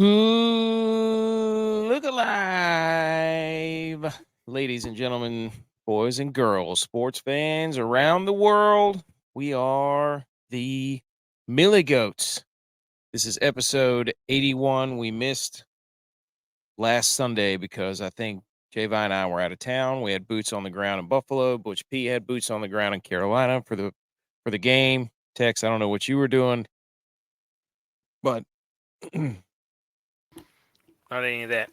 Look alive, ladies and gentlemen, boys and girls, sports fans around the world. We are the Millie Goats. This is episode 81. We missed last Sunday because I think Javi and I were out of town. We had boots on the ground in Buffalo. Butch P had boots on the ground in Carolina for the game. Tex, I don't know what you were doing, but Not any of that.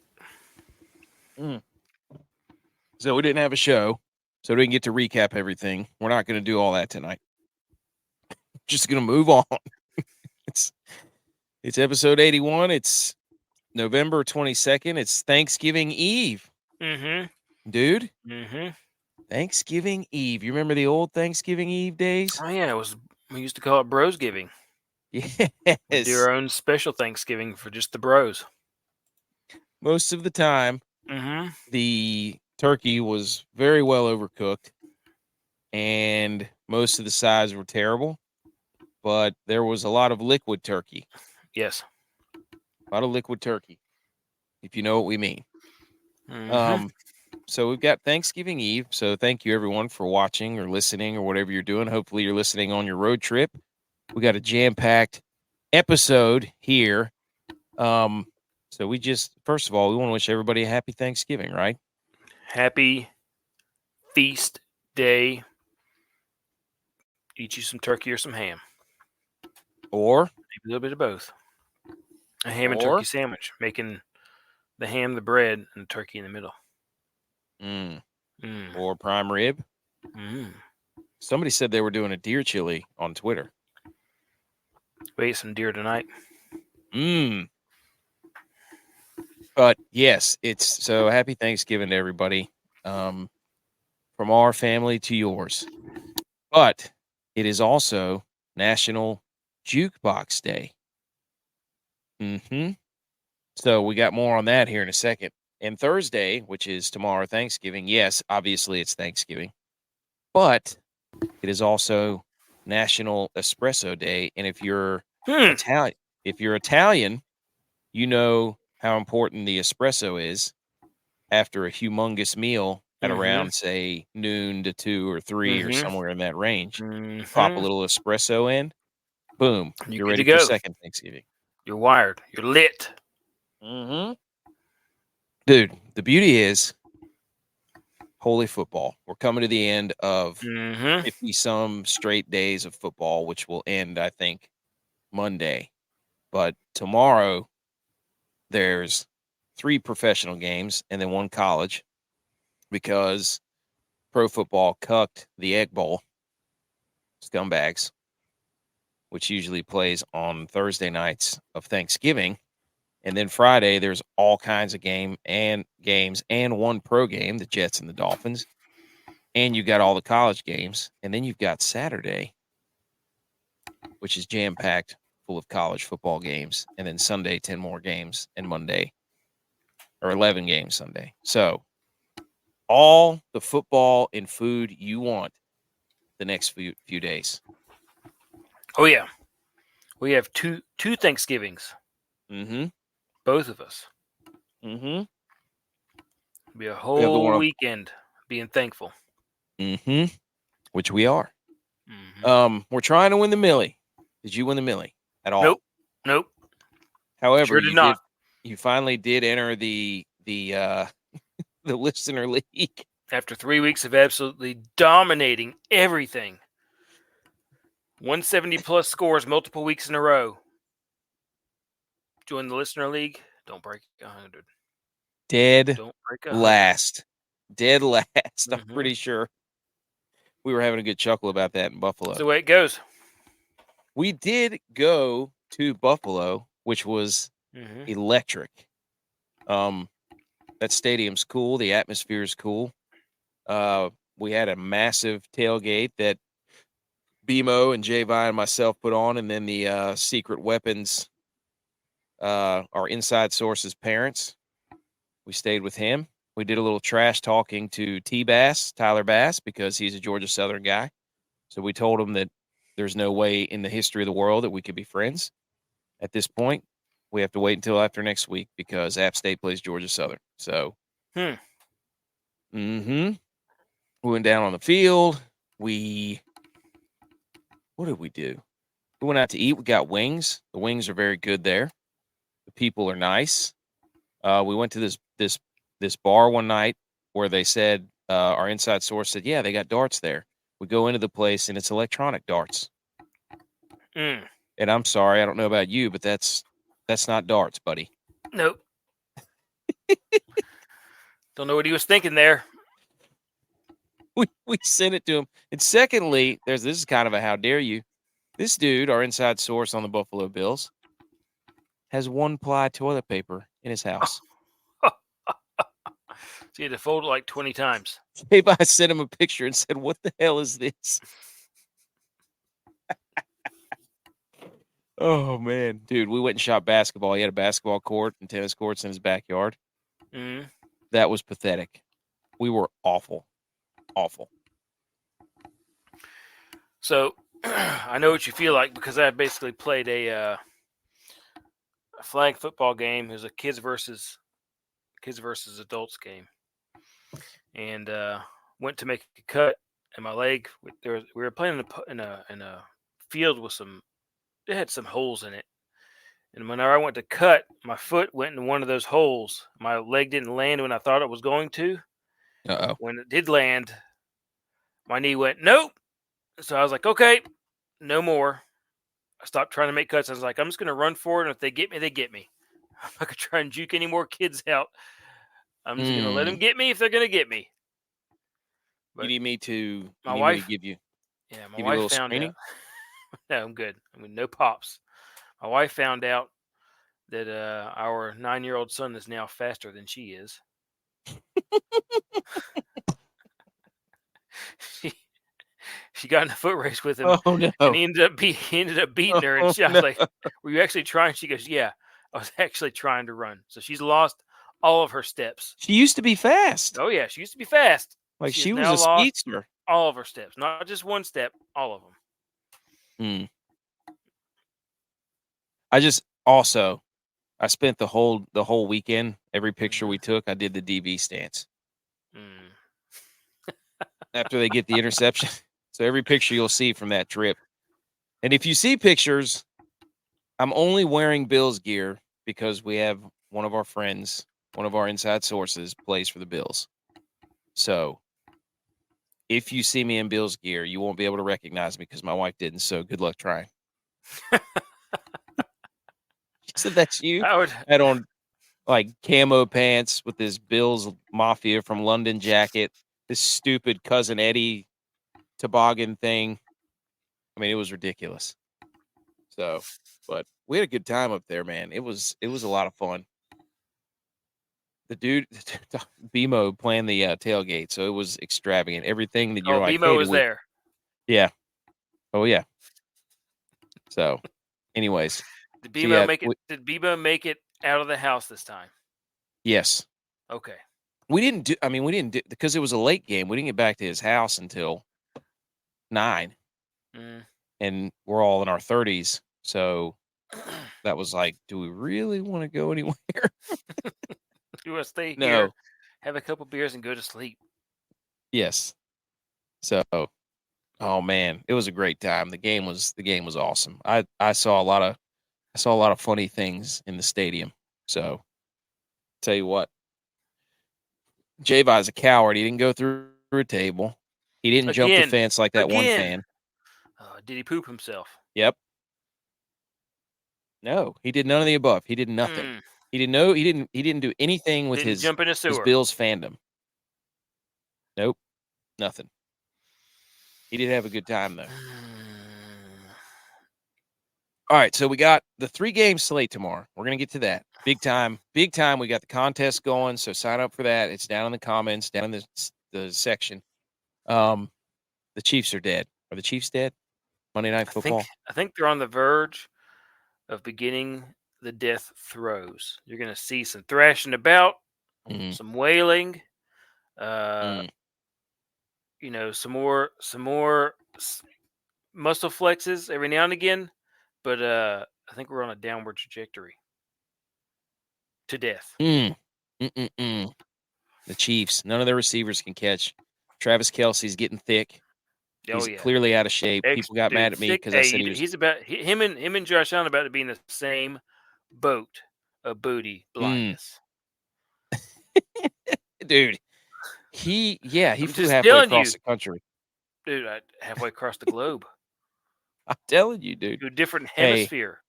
So we didn't have a show, so we didn't get to recap everything. We're not going to do all that tonight. Just going to move on. It's episode 81. It's November 22nd. It's Thanksgiving Eve. Dude. Thanksgiving Eve. You remember the old Thanksgiving Eve days? Oh yeah, we used to call it Bros Giving. Yes. We'd do our own special Thanksgiving for just the bros. Most of the time, the turkey was very well overcooked, and most of the sides were terrible, but there was a lot of liquid turkey. Yes. A lot of liquid turkey, if you know what we mean. So we've got Thanksgiving Eve. So thank you, everyone, for watching or listening or whatever you're doing. Hopefully you're listening on your road trip. We got a jam-packed episode here. So we just, first of all, we want to wish everybody a happy Thanksgiving, right? Happy feast day. Eat you some turkey or some ham. Or maybe a little bit of both. A ham and turkey sandwich, making the ham the bread and the turkey in the middle. Or prime rib. Somebody said they were doing a deer chili on Twitter. We ate some deer tonight. But yes, it's so happy Thanksgiving to everybody. From our family to yours. But it is also National Jukebox Day. So we got more on that here in a second. And Thursday, which is tomorrow, Thanksgiving. Yes, obviously it's Thanksgiving. But it is also National Espresso Day. And if you're Italian, you know how important the espresso is after a humongous meal at around, say, noon to 2 or 3 or somewhere in that range. Pop a little espresso in, boom, you're ready for second Thanksgiving. You're wired. You're lit. Dude, the beauty is, holy football. We're coming to the end of 50-some straight days of football, which will end, I think, Monday. But tomorrow, there's 3 professional games and then 1 college because pro football cucked the Egg Bowl. Scumbags, which usually plays on Thursday nights of Thanksgiving. And then Friday, there's all kinds of games and 1 pro game, the Jets and the Dolphins. And you got all the college games. And then you've got Saturday, which is jam-packed, full of college football games. And then Sunday, 10 more games. And Monday, or 11 games Sunday. So all the football and food you want the next few days. Oh, yeah. We have two Thanksgivings. Both of us. It'll be a whole weekend being thankful. Which we are. We're trying to win the Millie. Did you win the Millie at all? Nope. However, sure did not. You finally did enter the listener league. After 3 weeks of absolutely dominating everything. 170-plus scores multiple weeks in a row. Join the listener league. Don't break 100. Dead last. I'm pretty sure we were having a good chuckle about that in Buffalo. That's the way it goes. We did go to Buffalo, which was electric. That stadium's cool. The atmosphere is cool. We had a massive tailgate that BMO and Javi and myself put on, and then the Secret Weapons, our inside source's parents. We stayed with him. We did a little trash talking to Tyler Bass, because he's a Georgia Southern guy. So we told him that there's no way in the history of the world that we could be friends at this point. We have to wait until after next week because App State plays Georgia Southern. So, we went down on the field. What did we do? We went out to eat. We got wings. The wings are very good there. The people are nice. We went to this bar one night where they said our inside source said, yeah, they got darts there. We go into the place and it's electronic darts. And I'm sorry, I don't know about you, but that's not darts, buddy. Nope. Don't know what he was thinking there. We sent it to him. And secondly, this is kind of a how dare you. This dude, our inside source on the Buffalo Bills, has 1-ply toilet paper in his house. So you had to fold it like 20 times. Maybe I sent him a picture and said, what the hell is this? Oh, man. Dude, we went and shot basketball. He had a basketball court and tennis courts in his backyard. That was pathetic. We were awful. Awful. So I know what you feel like because I basically played a flag football game. It was a kids versus adults game, and went to make a cut, and my leg. We were playing in a field with it had some holes in it, and whenever I went to cut, my foot went in one of those holes. My leg didn't land when I thought it was going to. Uh-oh. When it did land, my knee went nope. So I was like, okay, no more. I stopped trying to make cuts. I was like, I'm just going to run forward, and if they get me, they get me. I'm not going to try and juke any more kids out. I'm just going to let them get me if they're going to get me. But you need me to give you? Yeah, my wife found out. No, I'm good. I mean, no pops. My wife found out that our 9-year-old son is now faster than she is. She got in a foot race with him, and he ended up beating her. And I was like, "Were you actually trying?" She goes, "Yeah, I was actually trying to run." So she's lost all of her steps. She used to be fast. Oh yeah, she used to be fast. Like she was a speedster. All of her steps, not just one step, all of them. I spent the whole weekend. Every picture we took, I did the DB stance. After they get the interception. So every picture you'll see from that trip. And if you see pictures, I'm only wearing Bills gear because we have one of our friends, one of our inside sources, plays for the Bills. So if you see me in Bills gear, you won't be able to recognize me because my wife didn't. So good luck trying. She said that's you. I had on like camo pants with this Bills Mafia from London jacket, this stupid Cousin Eddie toboggan thing. I mean, it was ridiculous. So, but we had a good time up there, man. It was a lot of fun. The dude, BMO planned the tailgate, so it was extravagant. Everything that you're like, BMO was there. Yeah. Oh yeah. So, anyways, did BMO make it out of the house this time? Yes. Okay. We didn't do because it was a late game. We didn't get back to his house until 9. And we're all in our 30s. So that was like, do we really want to go anywhere? You want to stay here, have a couple beers, and go to sleep? Yes. So, oh man, it was a great time. The game was awesome. I saw a lot of funny things in the stadium. So, tell you what, J-Vi's a coward. He didn't go through a table. He didn't jump the fence like that one fan. Did he poop himself? Yep. No, he did none of the above. He did nothing. He didn't do anything with his Bills fandom. Nope. Nothing. He did have a good time though. All right, so we got the 3-game slate tomorrow. We're going to get to that. Big time. We got the contest going, so sign up for that. It's down in the comments, down in the section. The Chiefs are dead. Are the Chiefs dead? Monday Night Football? I think they're on the verge of beginning the death throes. You're going to see some thrashing about, some wailing, some more muscle flexes every now and again. But I think we're on a downward trajectory. to death. The Chiefs, none of their receivers can catch. Travis Kelce's getting thick. He's clearly out of shape. People got mad at me because I said he was. He's about him and Josh Allen about to be in the same boat of booty blindness. Dude, he flew just halfway across the country. Dude, halfway across the globe. I'm telling you, dude. To a different hemisphere.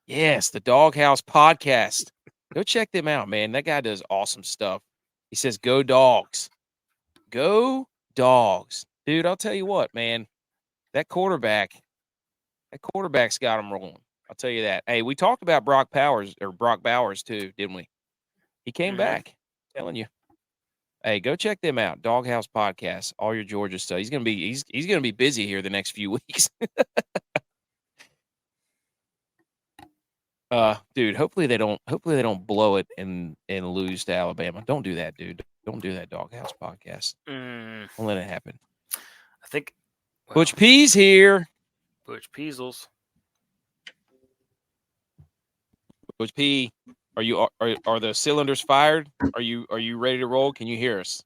Yes, the Doghouse Podcast. Go check them out, man. That guy does awesome stuff. He says, "Go Dogs, go Dogs." Dude, I'll tell you what, man. That quarterback's got him rolling. I'll tell you that. Hey, we talked about Brock Bowers too, didn't we? He came back. I'm telling you. Hey, go check them out. Doghouse Podcast, all your Georgia stuff. He's gonna be busy here the next few weeks. Dude, hopefully they don't blow it and lose to Alabama. Don't do that, dude. Don't do that, Doghouse Podcast. Don't let it happen. I think Butch P's here. Butch Peasels. Butch P, are the cylinders fired? Are you ready to roll? Can you hear us?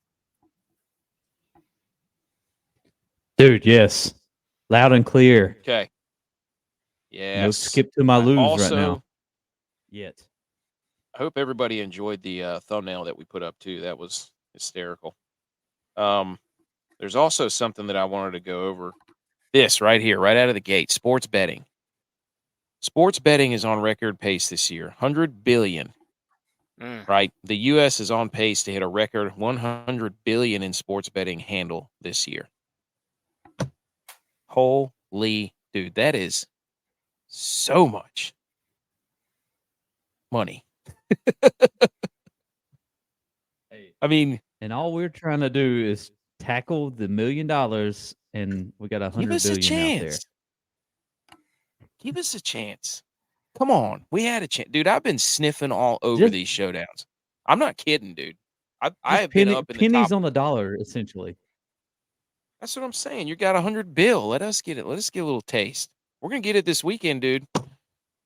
Dude, yes. Loud and clear. Okay. Yes. No skip to my lose right now. Yet. I hope everybody enjoyed the thumbnail that we put up too. That was hysterical. There's also something that I wanted to go over. This right here, right out of the gate, sports betting. Sports betting is on record pace this year, $100 billion. Right, the U.S. is on pace to hit a record $100 billion in sports betting handle this year. Holy dude, that is so much money. I mean, and all we're trying to do is tackle the $1 million, and we got $100 billion out there. Give us a chance. Come on, we had a chance, dude. I've been sniffing all over these showdowns. I'm not kidding, dude. I have been up in the pennies top. On the dollar, essentially. That's what I'm saying. You got $100 billion. Let us get it. Let us get a little taste. We're gonna get it this weekend, dude.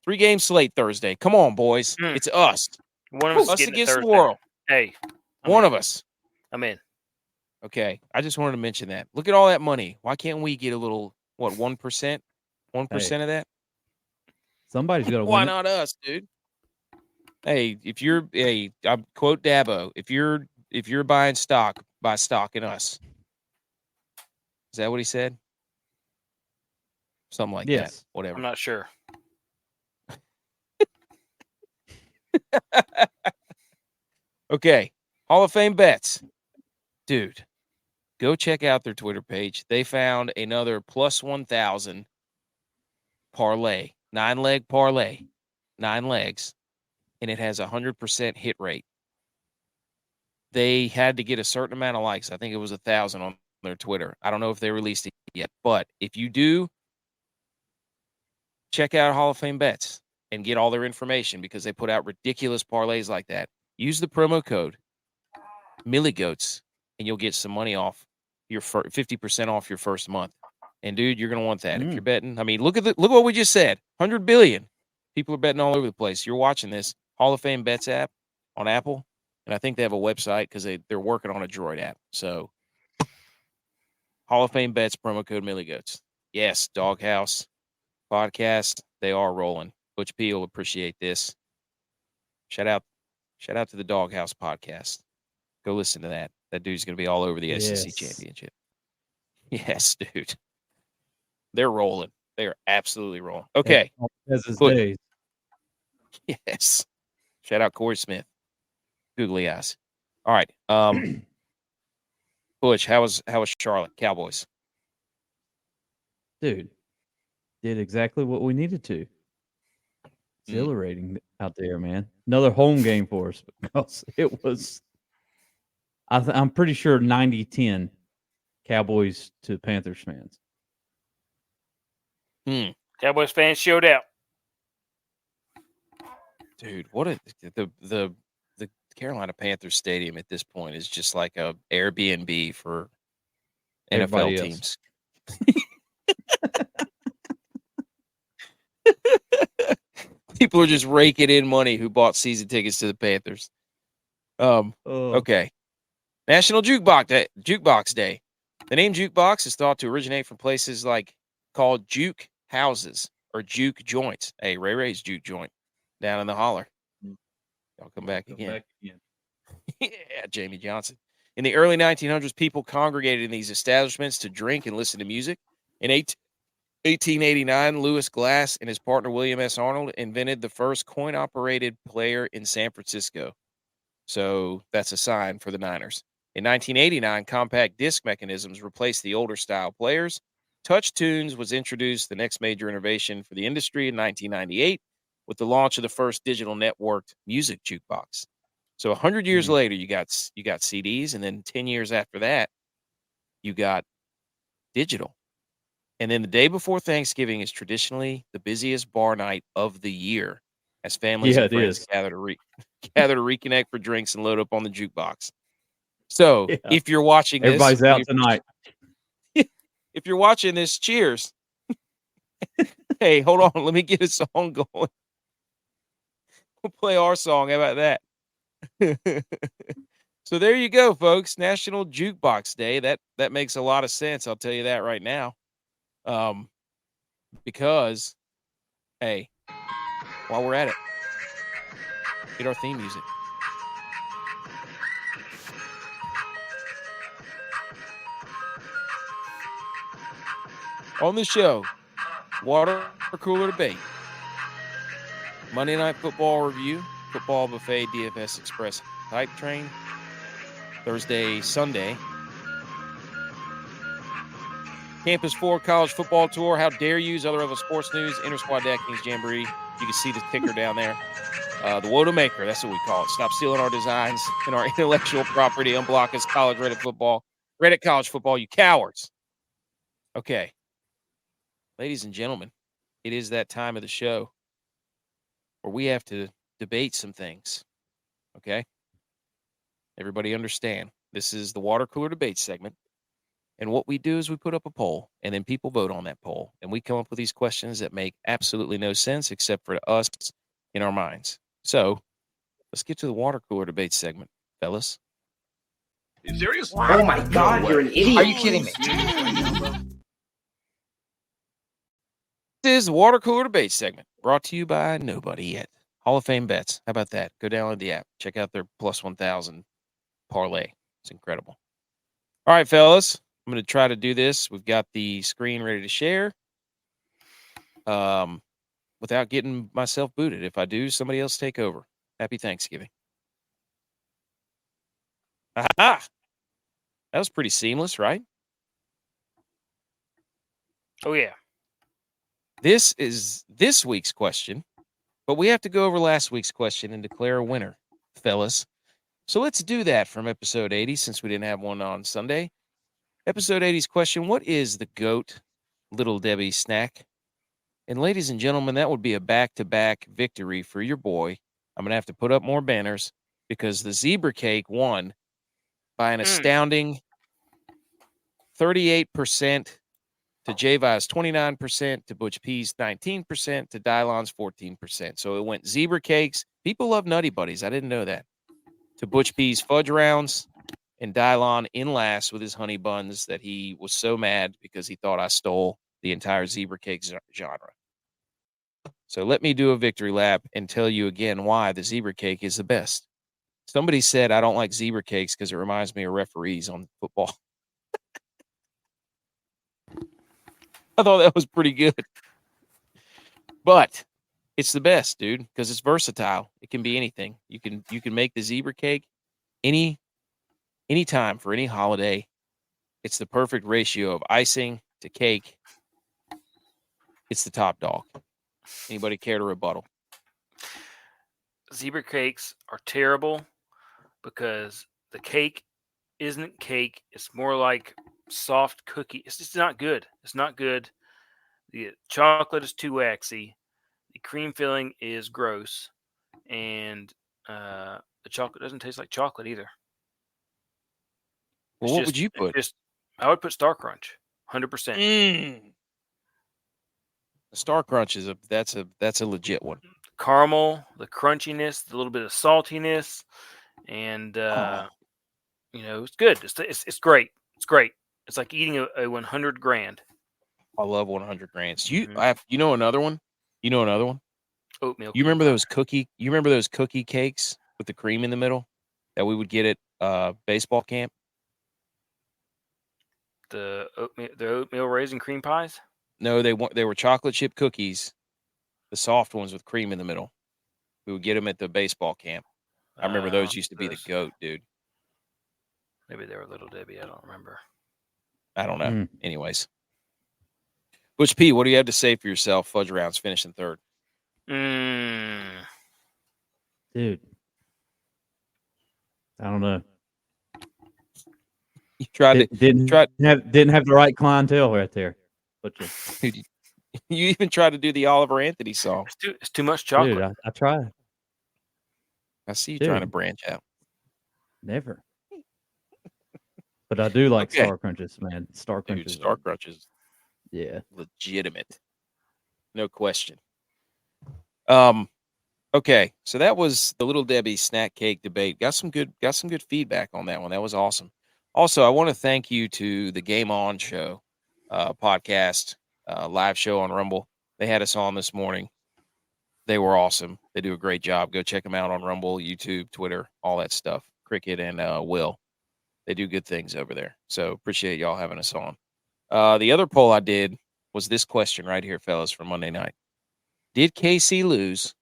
3-game slate Thursday. Come on, boys. It's us. One of us against the world. Hey, one of us. I'm in. Okay, I just wanted to mention that. Look at all that money. Why can't we get a little? What, 1%? 1% of that? Somebody's gonna win. Why not us, dude? Hey, I quote Dabo. If you're buying stock, buy stock in us. Is that what he said? Something like that. Whatever. I'm not sure. Okay. Hall of Fame bets. Dude, go check out their Twitter page. They found another plus 1,000 parlay, 9-leg parlay, 9 legs, and it has 100% hit rate. They had to get a certain amount of likes. I think it was 1,000 on their Twitter. I don't know if they released it yet, but if you do, check out Hall of Fame bets and get all their information because they put out ridiculous parlays like that. Use the promo code MillyGoats and you'll get some money off your 50% off your first month. And dude, you're gonna want that if you're betting. I mean, look what we just said. $100 billion. People are betting all over the place. You're watching this Hall of Fame bets app on Apple, and I think they have a website because they're working on a Droid app. So Hall of Fame bets, promo code MillyGoats. Yes, Doghouse Podcast. They are rolling. Butch P will appreciate this. Shout out to the Doghouse Podcast. Go listen to that. That dude's going to be all over the SEC championship. Yes, dude. They're rolling. They are absolutely rolling. Okay. As his days. Yes. Shout out Corey Smith. Googly eyes. All right. Butch, how was Charlotte Cowboys? Dude, did exactly what we needed to. Exhilarating out there, man. Another home game for us because it was. I'm pretty sure 90-10 Cowboys to Panthers fans. Cowboys fans showed out. Dude, what the Carolina Panthers stadium at this point is just like a Airbnb for NFL teams. People are just raking in money who bought season tickets to the Panthers. Okay. National Jukebox Day. The name jukebox is thought to originate from places like called juke houses or juke joints. Hey, Ray Ray's juke joint down in the holler. I'll come back again. Yeah, Jamie Johnson. In the early 1900s, people congregated in these establishments to drink and listen to music. In 1889, Lewis Glass and his partner William S. Arnold invented the first coin-operated player in San Francisco. So that's a sign for the Niners. In 1989, compact disc mechanisms replaced the older style players. Touch Tunes was introduced, the next major innovation for the industry, in 1998 with the launch of the first digital networked music jukebox. So 100 years later, you got CDs, and then 10 years after that, you got digital. And then the day before Thanksgiving is traditionally the busiest bar night of the year, as families and friends gather to reconnect for drinks and load up on the jukebox. So if you're watching this, everybody's out tonight. If you're watching this, cheers. Hey, hold on, let me get a song going. We'll play our song. How about that? So there you go, folks. National Jukebox Day. That makes a lot of sense. I'll tell you that right now. Because, hey, while we're at it, get our theme music. On the show, water cooler debate, Monday Night Football review, football buffet, DFS Express hype train, Thursday, Sunday, Campus 4 college football tour. How dare you? Other other sports news, Intersquad DraftKings Jamboree. You can see the ticker down there. The Woda Maker, that's what we call it. Stop stealing our designs and our intellectual property. Unblock us, college Reddit football. Reddit college football, you cowards. Okay. Ladies and gentlemen, it is that time of the show where we have to debate some things. Okay? Everybody understand. This is the water cooler debate segment. And what we do is we put up a poll, and then people vote on that poll. And we come up with these questions that make absolutely no sense except for us in our minds. So let's get to the water cooler debate segment, fellas. Are you serious? Oh my God, you're an idiot. Are you kidding me? This is the water cooler debate segment brought to you by Nobody Yet. Hall of Fame bets. How about that? Go download the app. Check out their plus 1,000 parlay. It's incredible. All right, fellas. I'm going to try to do this. We've got the screen ready to share without getting myself booted. If I do, somebody else take over. Happy Thanksgiving. Aha! That was pretty seamless, right? Oh, yeah. This is this week's question, but we have to go over last week's question and declare a winner, fellas. So let's do that from episode 80 since we didn't have one on Sunday. Episode 80's question, what is the GOAT Little Debbie snack? And ladies and gentlemen, that would be a back-to-back victory for your boy. I'm going to have to put up more banners because the zebra cake won by an astounding 38% to J-Vi's 29%, to Butch P's 19%, to Dylon's 14%. So it went zebra cakes. People love Nutty Buddies. I didn't know that. To Butch P's fudge rounds, and Dylon in last with his honey buns that he was so mad because he thought I stole the entire zebra cake genre. So let me do a victory lap and tell you again why the zebra cake is the best. Somebody said I don't like zebra cakes because it reminds me of referees on football. I thought that was pretty good. But it's the best, dude, because it's versatile. It can be anything. You can make the zebra cake any time for any holiday. It's the perfect ratio of icing to cake. It's the top dog. Anybody care to rebuttal? Zebra cakes are terrible because the cake isn't cake. It's more like soft cookie. It's just not good. It's not good. The chocolate is too waxy. The cream filling is gross. And the chocolate doesn't taste like chocolate either. Well, what would you put? I would put Star Crunch, 100%. The Star Crunch is that's a legit one. caramel, the crunchiness, the little bit of saltiness, and it's good. It's great. It's great. It's like eating a 100 grand. I love 100 grands. You Mhm. know another one? You know another one? Oatmeal. You remember those cookie cakes with the cream in the middle that we would get at baseball camp? The oatmeal raisin cream pies? No, they were chocolate chip cookies, the soft ones with cream in the middle. We would get them at the baseball camp. I remember those used to be the goat, dude. Maybe they were Little Debbie. I don't remember. I don't know. Anyways. Butch P, what do you have to say for yourself? Fudge rounds finishing third. Dude. I don't know. You tried didn't have the right clientele right there. But dude, you even tried to do the Oliver Anthony song. It's too much chocolate. Dude, I tried. I see you trying to branch out. Never. But I do like Star Crunches, man. Star Crunches. Star Crunches. Yeah. Legitimate. No question. Okay, so that was the Little Debbie snack cake debate. Got some good feedback on that one. That was awesome. Also, I want to thank you to the Game On Show podcast, live show on Rumble. They had us on this morning. They were awesome. They do a great job. Go check them out on Rumble, YouTube, Twitter, all that stuff. Cricket and Will. They do good things over there. So appreciate y'all having us on. The other poll I did was this question right here, fellas, from Monday night. Did KC lose?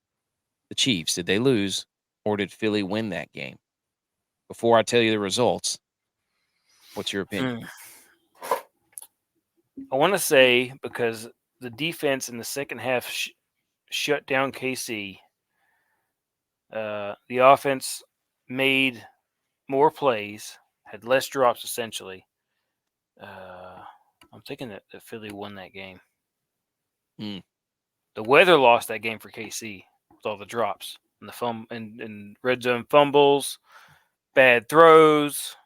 The Chiefs, did they lose, or did Philly win that game? Before I tell you the results, what's your opinion? I want to say because the defense in the second half shut down KC. The offense made more plays, had less drops essentially. I'm thinking that Philly won that game. The weather lost that game for KC with all the drops and the and red zone fumbles, bad throws.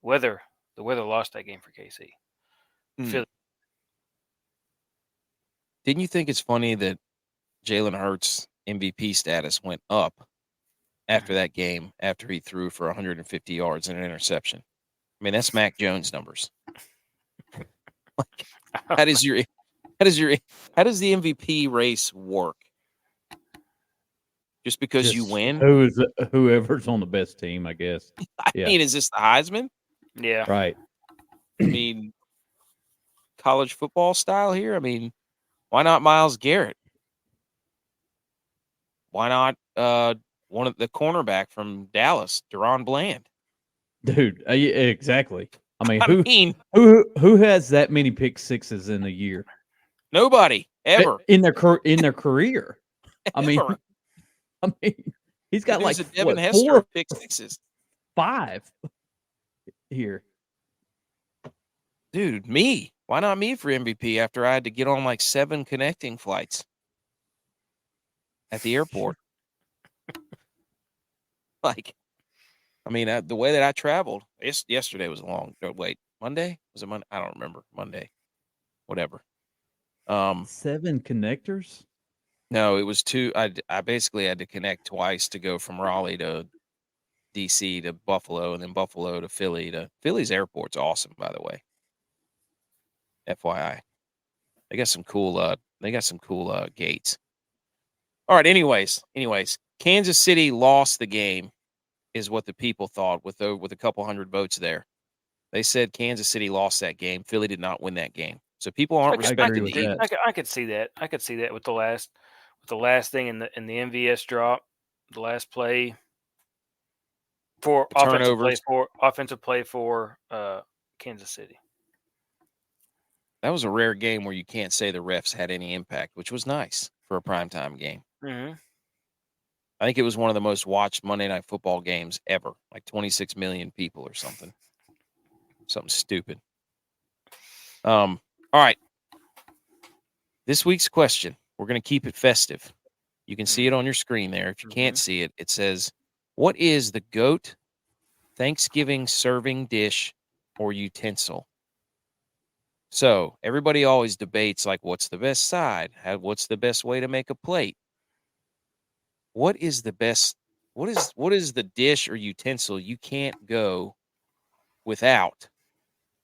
The weather lost that game for KC. Philly. Didn't you think it's funny that Jalen Hurts' MVP status went up after that game, after he threw for 150 yards and an interception? I mean, that's Mac Jones numbers. How does the MVP race work? Just because you win? Whoever's on the best team, I guess. I mean, is this the Heisman? Yeah. Right. I mean, college football style here? I mean, why not Myles Garrett? Why not one of the cornerback from Dallas, Deron Bland? Dude, exactly. I mean, who has that many pick sixes in a year? Nobody ever in their career. I mean, he's got like a Devin Hester of pick sixes, 5 here. Dude, me. Why not me for MVP after I had to get on like 7 connecting flights at the airport? The way that I traveled, yesterday was a long. Wait, Monday? Was it Monday? I don't remember. Monday, whatever. 7 connectors? No, it was 2. I basically had to connect twice to go from Raleigh to DC to Buffalo, and then Buffalo to Philly. Philly's airport's awesome, by the way. FYI, they got some cool. Gates. All right. Anyways, Kansas City lost the game, is what the people thought with a couple hundred votes there. They said Kansas City lost that game. Philly did not win that game. So people aren't respecting the Eagles. I could see that. I could see that with the last thing in the MVS drop, the last play for offensive play for Kansas City. That was a rare game where you can't say the refs had any impact, which was nice for a primetime game. Mm-hmm. I think it was one of the most watched Monday Night Football games ever, like 26 million people or something. Something stupid. All right. This week's question, we're going to keep it festive. You can see it on your screen there. If you can't see it, it says, what is the GOAT Thanksgiving serving dish or utensil? So everybody always debates, like, what's the best side? What's the best way to make a plate? what is the best? What is the dish or utensil you can't go without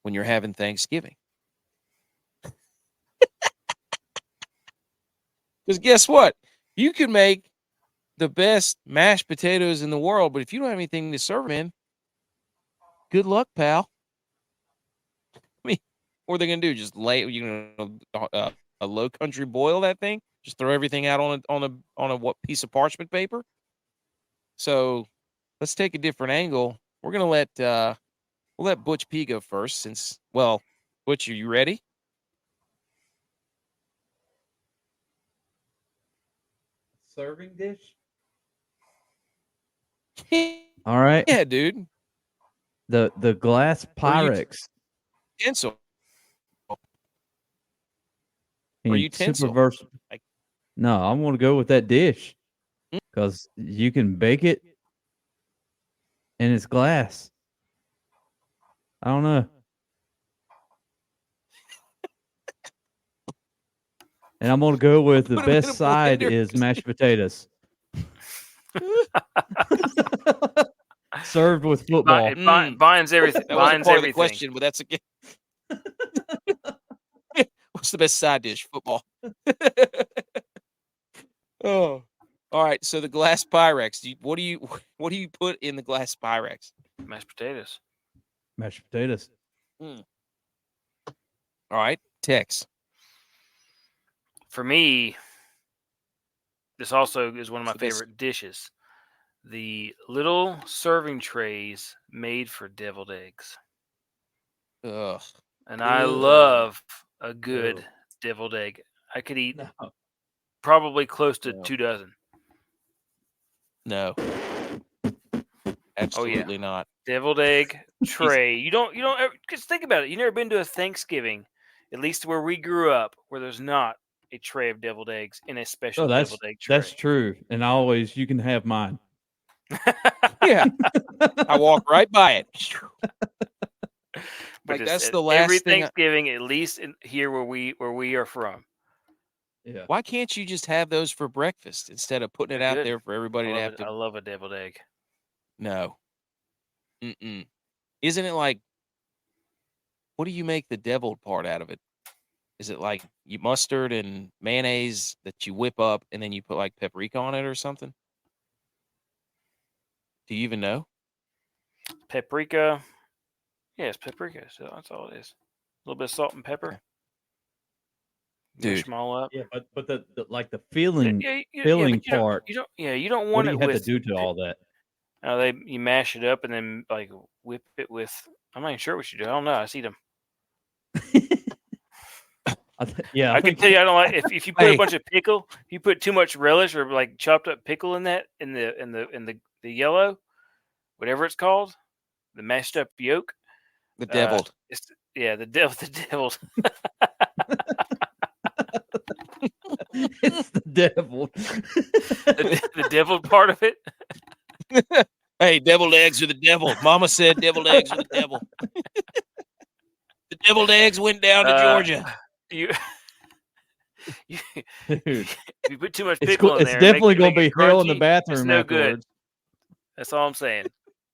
when you're having Thanksgiving? Because guess what? You can make the best mashed potatoes in the world, but if you don't have anything to serve them in, good luck, pal. I mean, what are they going to do? Just lay a low country boil that thing? Just throw everything out on a what piece of parchment paper? So let's take a different angle. We're gonna we'll let Butch P go first Butch, are you ready? Serving dish. All right. Yeah, dude. The glass Pyrex. Utensil. Or utensil. Super versatile. No, I'm going to go with that dish because you can bake it and it's glass. I don't know. And I'm going to go with the best side is mashed potatoes. Served with football. It binds everything. That wasn't part of the question, but that's what's the best side dish? Football. Oh, all right. So the glass Pyrex. What do you put in the glass Pyrex? Mashed potatoes. Mashed potatoes. All right, Tex. For me, this also is one of my favorite dishes. The little serving trays made for deviled eggs. Ugh. And I love a good deviled egg. I could eat probably close to 2 dozen. No. Absolutely not. Deviled egg tray. You don't ever, just think about it. You never been to a Thanksgiving, at least where we grew up, where there's not a tray of deviled eggs in a special deviled egg tray. That's true. And you can have mine. Yeah. I walk right by it. But that's the last every thing Thanksgiving, at least here where we are from. Yeah. Why can't you just have those for breakfast instead of putting it out there for everybody to have to? I love a deviled egg. No. Mm-mm. Isn't it like, what do you make the deviled part out of it? Is it like you mustard and mayonnaise that you whip up and then you put like paprika on it or something? Do you even know? Paprika. Yeah, it's paprika. So that's all it is. A little bit of salt and pepper. Dude. Mash them all up. Yeah, but the like the filling part. You don't want what do you it have with, to do to all that? You mash it up and then like whip it with. I'm not even sure what you do. I don't know. I see them. I can tell you, I don't like if you put a bunch of pickle. If you put too much relish or like chopped up pickle in that in the yellow, whatever it's called, the mashed up yolk. The deviled. The deviled. It's the deviled. the deviled part of it. Hey, deviled eggs are the devil. Mama said deviled eggs are the devil. The deviled eggs went down to Georgia. Dude, if you put too much It's pickle in it's there, definitely going to be crunchy, hell in the bathroom it's no afterwards. Good. That's all I'm saying.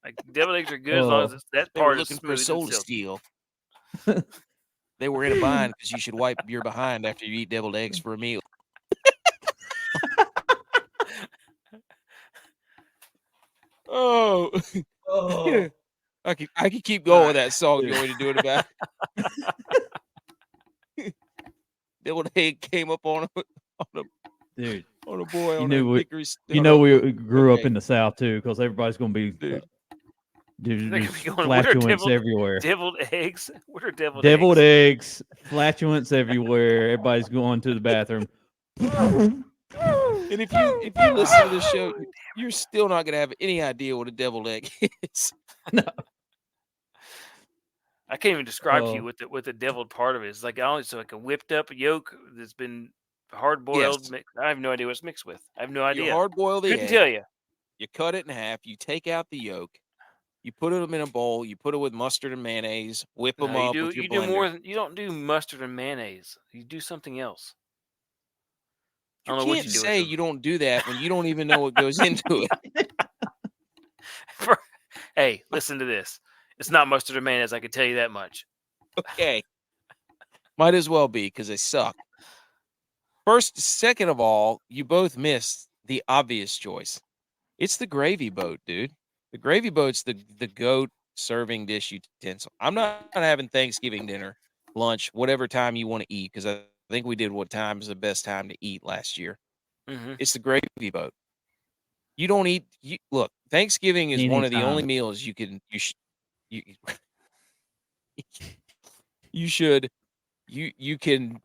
Like deviled eggs are good as long as that part is looking for a soul to steal. They were in a bind because you should wipe your behind after you eat deviled eggs for a meal. Oh. I could keep going with that song. You want me to do it about? Deviled egg came up on a dude. On a boy. You know we grew up in the South too, because everybody's going to be flatulence everywhere. Deviled eggs. What are deviled eggs? Flatulence everywhere. Everybody's going to the bathroom. And if you listen to this show, you're still not going to have any idea what a deviled egg is. No. I can't even describe to you what the deviled part of it is. Like it's like a whipped up yolk that's been hard boiled. Yes. I have no idea what it's mixed with. I have no idea. You hard boil the egg. Couldn't tell you. You cut it in half. You take out the yolk. You put them in a bowl. You put it with mustard and mayonnaise. Whip them up with your blender. You don't do mustard and mayonnaise. You do something else. I don't You know what can't you do say with you don't do that when you don't even know what goes into it. Hey, listen to this. It's not mustard or mayonnaise. I can tell you that much. Okay. Might as well be because they suck. Second of all, you both missed the obvious choice. It's the gravy boat, dude. The gravy boat's the goat serving dish utensil. I'm not having Thanksgiving dinner, lunch, whatever time you want to eat, because I think we did what time is the best time to eat last year. Mm-hmm. It's the gravy boat. You don't eat. Look, Thanksgiving is one of the only meals you can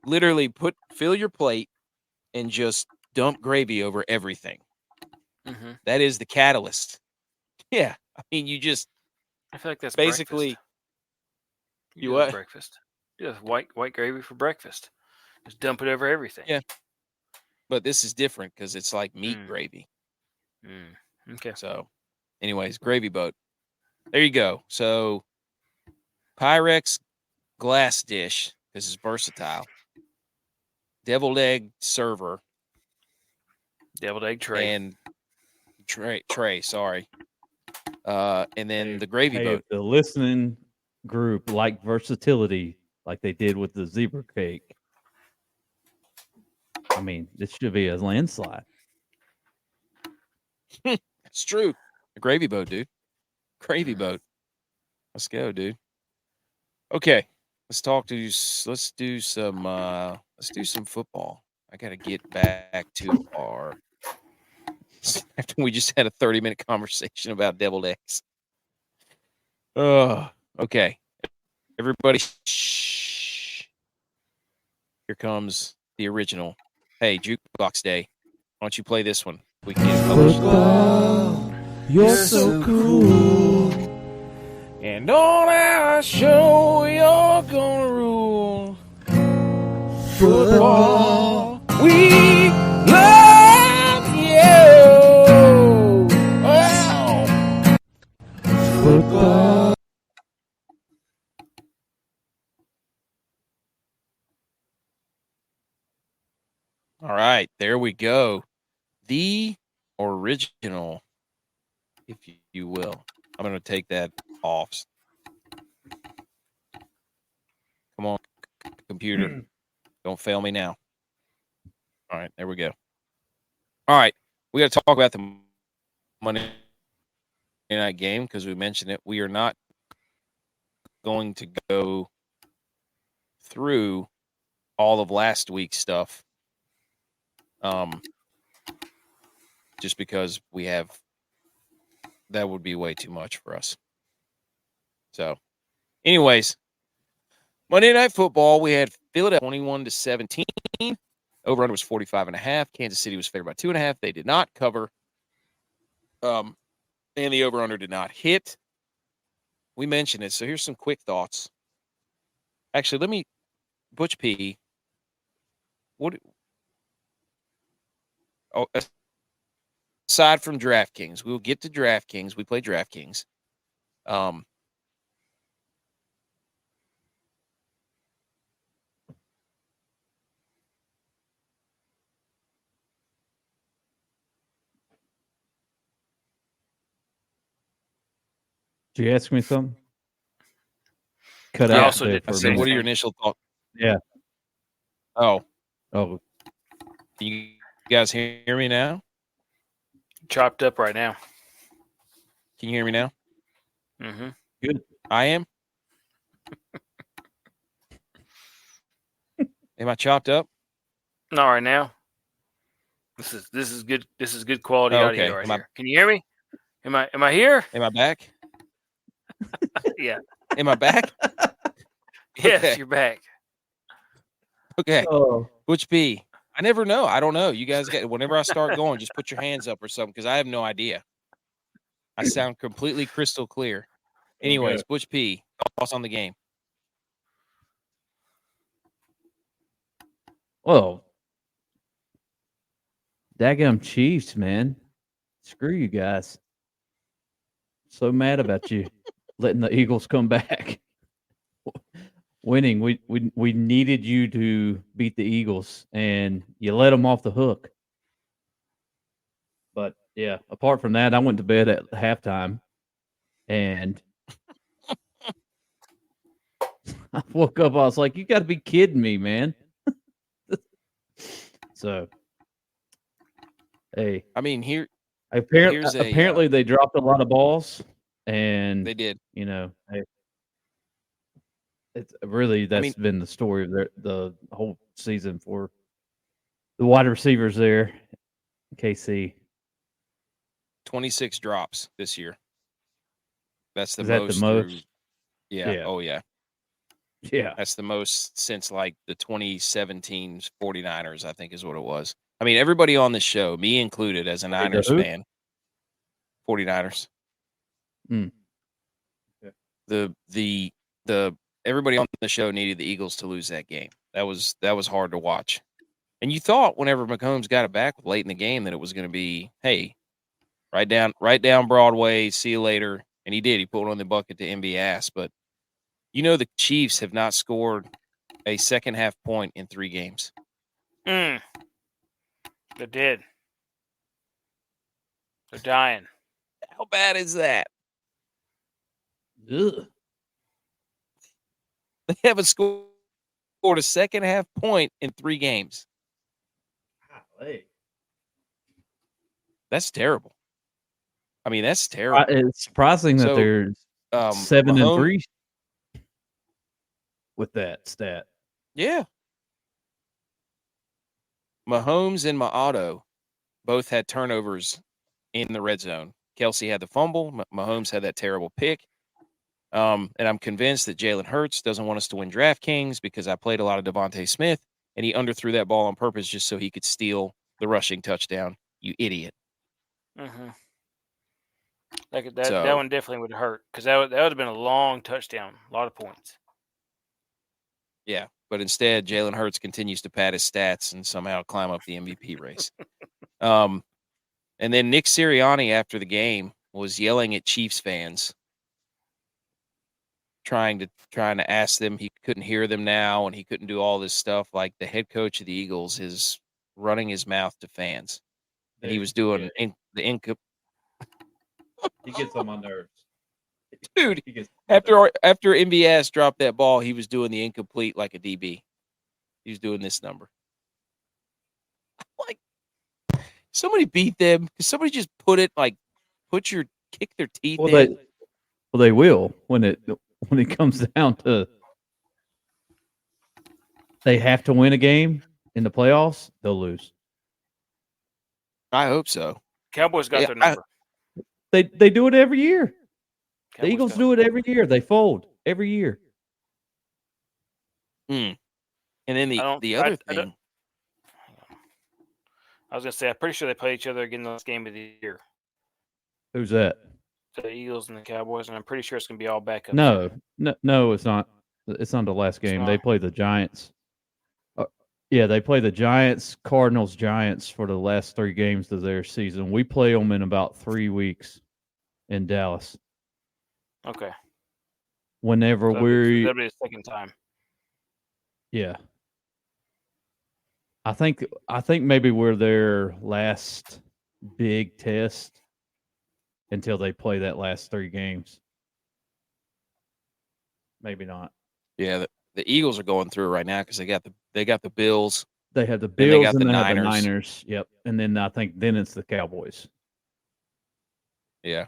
literally fill your plate and just dump gravy over everything. Mm-hmm. That is the catalyst. Yeah, I mean, I feel like that's basically breakfast. you what? Breakfast. Yeah, white gravy for breakfast. Just dump it over everything. Yeah, but this is different because it's like meat gravy. Okay. So, anyways, gravy boat. There you go. So, Pyrex glass dish. This is versatile. Deviled egg server. Deviled egg tray. And tray. Sorry. And then the gravy boat. If the listening group like versatility, like they did with the zebra cake, I mean, this should be a landslide. It's true. The gravy boat, dude. Gravy boat. Let's go, dude. Okay. Let's do some football. I gotta get back to our after we just had a 30-minute conversation about deviled eggs. Okay. Everybody shh. Here comes the original. Hey, Jukebox Day. Why don't you play this one? We can get published. Football, you're so cool. And on our show, you're gonna rule. Football, we love you. Wow. Football. All right, there we go. The original, if you will. I'm going to take that off. Come on, computer. Don't fail me now. All right, there we go. All right, we got to talk about the Monday night game because we mentioned it. We are not going to go through all of last week's stuff. Just because that would be way too much for us. So, anyways, Monday Night Football, we had Philadelphia 21-17. Over-under was 45.5. Kansas City was favored by 2.5. They did not cover. And the over-under did not hit. We mentioned it, so here's some quick thoughts. Actually, Butch P. Aside from DraftKings, we'll get to DraftKings. We play DraftKings. Did you ask me something? Cut I out also there did for the a same minute. What are your thing. initial thoughts? Yeah. Oh, Oh, can you guys hear me now? Chopped up right now. Can you hear me now? Mm-hmm. good. I am. Am I chopped up? Not right now. This is good. This is good quality Oh, audio okay. right here. Can you hear me? Am I here? Am I back? Yeah. Am I back? Yes, Okay. you're back. Okay. Oh, Butch B. I never know. I don't know. You guys whenever I start going, just put your hands up or something because I have no idea. I sound completely crystal clear. Anyways, okay. Butch P. Thoughts on the game? Well, daggum Chiefs, man. Screw you guys. So mad about you letting the Eagles come back. winning. We needed you to beat the Eagles, and you let them off the hook. But yeah, apart from that, I went to bed at halftime, and I woke up. I was like, "You got to be kidding me, man!" So, hey, I mean, apparently they dropped a lot of balls, and they did. You know, it's really that's been the story of the whole season for the wide receivers there, KC. 26 drops this year. That's the Is most. that the most? Through, yeah. Yeah. Oh, yeah. Yeah. That's the most since like the 2017 49ers, I think is what it was. I mean, everybody on this show, me included as a Niners fan, 49ers. Mm. Yeah. The everybody on the show needed the Eagles to lose that game. That was hard to watch. And you thought whenever Mahomes got it back late in the game that it was going to be, hey, right down Broadway, see you later. And he did. He put one on the bucket to MVS. But the Chiefs have not scored a second half point in 3 games. They did. They're dying. How bad is that? Ugh. They haven't scored a second half point in 3 games. Golly. That's terrible. I mean, that's terrible. It's surprising that they're 7-3 with that stat. Yeah. Mahomes and Maotto both had turnovers in the red zone. Kelsey had the fumble. Mahomes had that terrible pick. And I'm convinced that Jalen Hurts doesn't want us to win DraftKings because I played a lot of Devontae Smith, and he underthrew that ball on purpose just so he could steal the rushing touchdown. You idiot. Mm-hmm. That one definitely would have hurt because that would have been a long touchdown, a lot of points. Yeah, but instead, Jalen Hurts continues to pad his stats and somehow climb up the MVP race. And then Nick Sirianni, after the game, was yelling at Chiefs fans, trying to ask them. He couldn't hear them now, and he couldn't do all this stuff. Like the head coach of the Eagles is running his mouth to fans, and he was doing the He gets on my nerves. Dude, after MVS dropped that ball, he was doing the incomplete like a DB. He was doing this number. Like, somebody beat them. Somebody just kick their teeth in. They will when it comes down to they have to win a game in the playoffs, they'll lose. I hope so. Cowboys got their number. They do it every year. The Eagles do it every year. They fold every year. And then the other thing. I was going to say, I'm pretty sure they play each other again the last game of the year. Who's that? The Eagles and the Cowboys, and I'm pretty sure it's going to be all backup. No, it's not. It's not the last game. They play the Giants. Yeah, they play the Giants, Cardinals, Giants for the last 3 games of their season. We play them in about 3 weeks in Dallas. Okay. Whenever that'll be the second time. Yeah. I think maybe we're their last big test until they play that last 3 games. Maybe not. Yeah, the Eagles are going through it right now because they got the Bills. They have the Bills and the they Niners. have the Niners. Yep. And then I think it's the Cowboys. Yeah.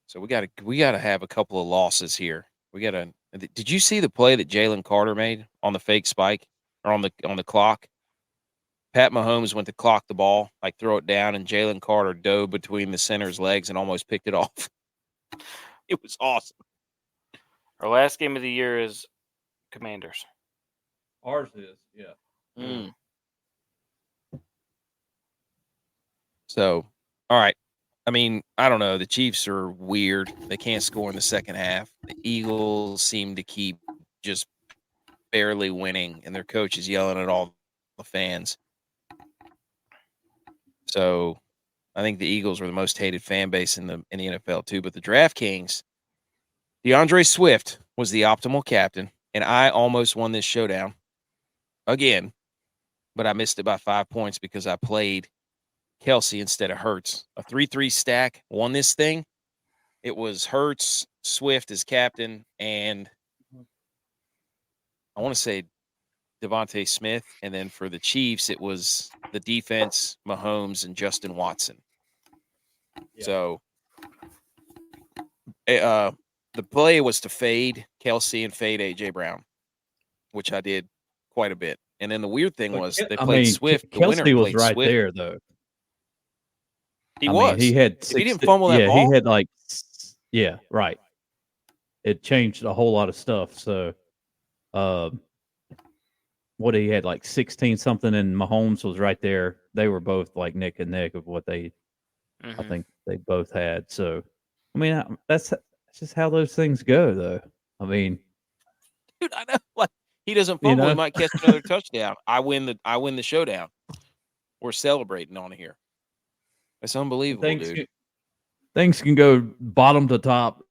So we gotta have a couple of losses here. Did you see the play that Jalen Carter made on the fake spike or on the clock? Pat Mahomes went to clock the ball, like throw it down, and Jalen Carter dove between the center's legs and almost picked it off. It was awesome. Our last game of the year is Commanders. Ours is, yeah. Mm. So, all right. I mean, I don't know. The Chiefs are weird. They can't score in the second half. The Eagles seem to keep just barely winning, and their coach is yelling at all the fans. So, I think the Eagles are the most hated fan base in the NFL too. But the DraftKings, DeAndre Swift was the optimal captain, and I almost won this showdown again, but I missed it by 5 points because I played Kelsey instead of Hurts. A 3-3 stack won this thing. It was Hurts, Swift as captain, and I want to say Devontae Smith. And then for the Chiefs, it was the defense, Mahomes, and Justin Watson. Yeah. So the play was to fade Kelsey and fade A.J. Brown, which I did quite a bit. And then the weird thing was they played Swift. The Kelsey winner was played right Swift. there, though. He was. He had if he didn't fumble that ball. He had right. It changed a whole lot of stuff. So, what he had 16 something, and Mahomes was right there. They were both like neck and neck of what I think they both had. So, I mean, that's just how those things go, though. I mean, dude, I know. Like, he doesn't fumble, he might catch another touchdown. I win the showdown. We're celebrating on here. It's unbelievable, dude. Things can go bottom to top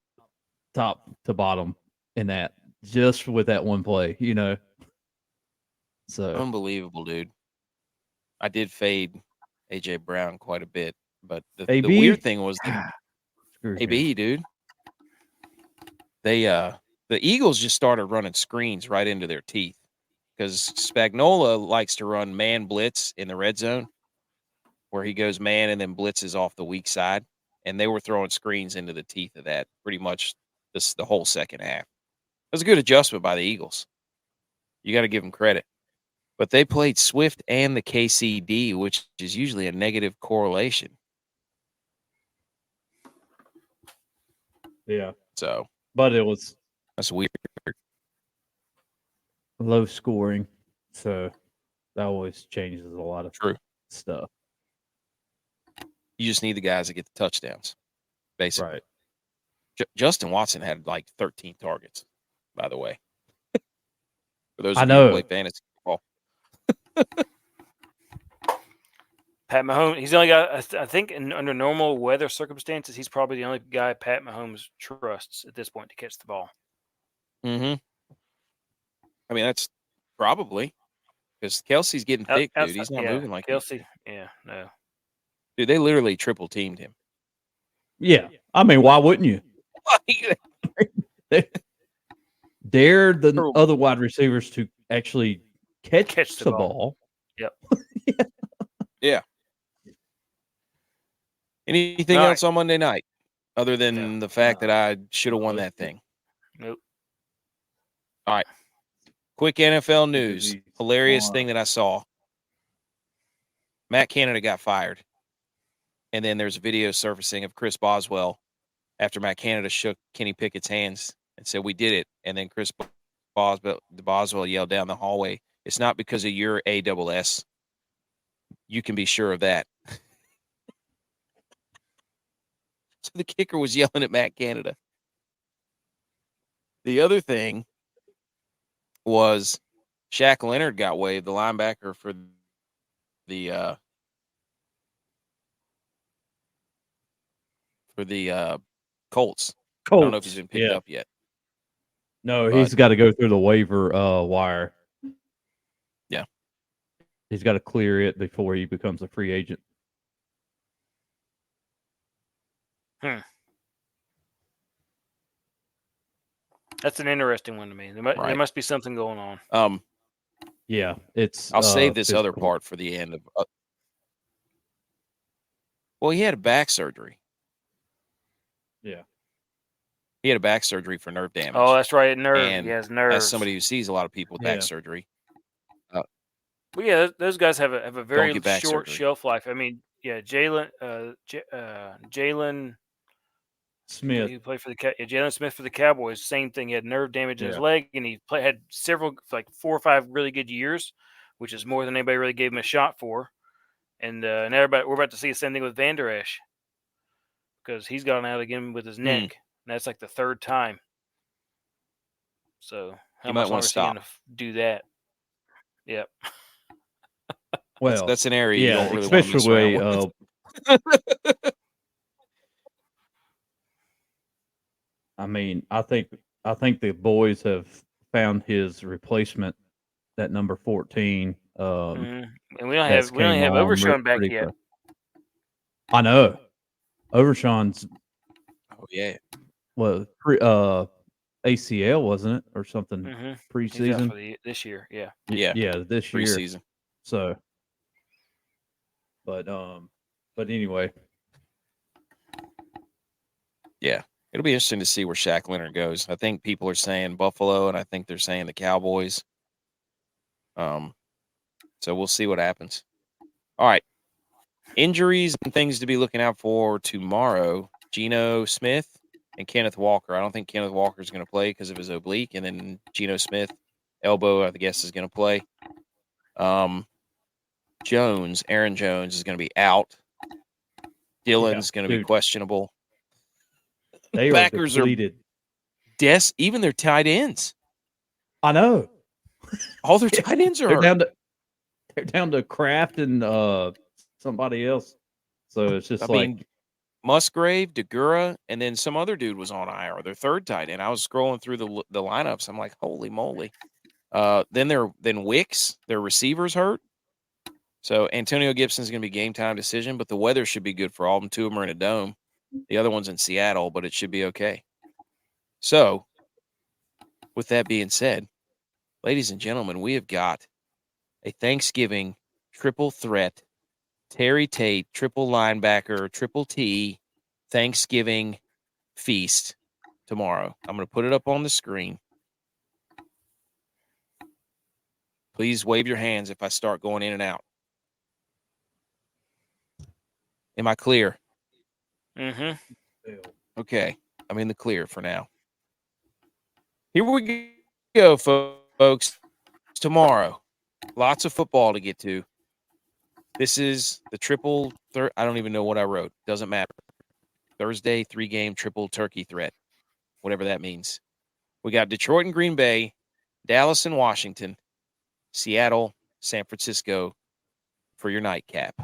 to bottom in that, just with that one play, So unbelievable, dude. I did fade A.J. Brown quite a bit, but the weird thing was AB, dude. They the Eagles just started running screens right into their teeth because Spagnuolo likes to run man blitz in the red zone, where he goes man and then blitzes off the weak side, and they were throwing screens into the teeth of that pretty much the whole second half. It was a good adjustment by the Eagles. You got to give them credit. But they played Swift and the KCD, which is usually a negative correlation. Yeah. So, but that's weird. Low scoring, so that always changes a lot of stuff. You just need the guys to get the touchdowns, basically. Right. Justin Watson had 13 targets, by the way. For those of you who play fantasy football. Pat Mahomes, he's only got, I think, under normal weather circumstances, he's probably the only guy Pat Mahomes trusts at this point to catch the ball. Mm-hmm. I mean, that's probably because Kelsey's getting thick, dude. He's not moving like Kelsey. No. Dude, they literally triple teamed him. Yeah. I mean, why wouldn't you? Dare the other wide receivers to actually catch the ball. Yep. Yeah. Anything else on Monday night other than the fact that I should have won that thing? Nope. All right. Quick NFL news. Hilarious thing that I saw. Matt Canada got fired. And then there's a video surfacing of Chris Boswell after Matt Canada shook Kenny Pickett's hands and said, "We did it." And then Chris Boswell yelled down the hallway, "It's not because of your ASS. You can be sure of that." So the kicker was yelling at Matt Canada. The other thing was Shaq Leonard got waived, the linebacker for the Colts. I don't know if he's been picked up yet. No, he's got to go through the waiver wire. Yeah. He's got to clear it before he becomes a free agent. That's an interesting one to me. There must be something going on. Yeah, it's. I'll save this other part for the end of. Well, he had a back surgery. Yeah. He had a back surgery for nerve damage. Oh, that's right, nerve. And he has nerves. As somebody who sees a lot of people with back surgery. Well, yeah, those guys have a very short surgery. shelf life. I mean, yeah, Jalen Smith. He played for Jalen Smith for the Cowboys. Same thing. He had nerve damage in his leg, and he had several, 4 or 5 really good years, which is more than anybody really gave him a shot for. And now we're about to see the same thing with Van Der Esch because he's gone out again with his neck. And that's like the 3rd time. So how much longer is he going to do that? Yep. Well, that's an area you don't really especially want to mess around with. I mean, I think the boys have found his replacement, that number 14. And we don't That's have Overshown back pretty yet. quick. I know. Overshawn's Oh yeah. ACL, wasn't it, or something He's out preseason? for this year. Yeah. Yeah, this year. Preseason. So, but anyway, Yeah. It'll be interesting to see where Shaq Leonard goes. I think people are saying Buffalo, and I think they're saying the Cowboys. So we'll see what happens. All right. Injuries and things to be looking out for tomorrow. Geno Smith and Kenneth Walker. I don't think Kenneth Walker is going to play because of his oblique, and then Geno Smith, elbow, I guess, is going to play. Aaron Jones is going to be out. Dylan's going to be questionable. They Packers are depleted. Even their tight ends. I know. All their tight ends are they're down to Kraft and somebody else. So it's just Musgrave, Degura, and then some other dude was on IR, their third tight end. I was scrolling through the lineups. I'm like, holy moly. Then Wicks, their receivers hurt. So Antonio Gibson's going to be game time decision, but the weather should be good for all of them. Two of them are in a dome. The other one's in Seattle, but it should be okay. So, with that being said, ladies and gentlemen, we have got a Thanksgiving triple threat, Terry Tate, triple linebacker, triple T, Thanksgiving feast tomorrow. I'm going to put it up on the screen. Please wave your hands if I start going in and out. Am I clear? Mm-hmm. Okay. I'm in the clear for now. Here we go, folks. Tomorrow, lots of football to get to. This is the triple I don't even know what I wrote. Doesn't matter. Thursday, 3-game triple turkey threat, whatever that means. We got Detroit and Green Bay, Dallas and Washington, Seattle, San Francisco for your nightcap.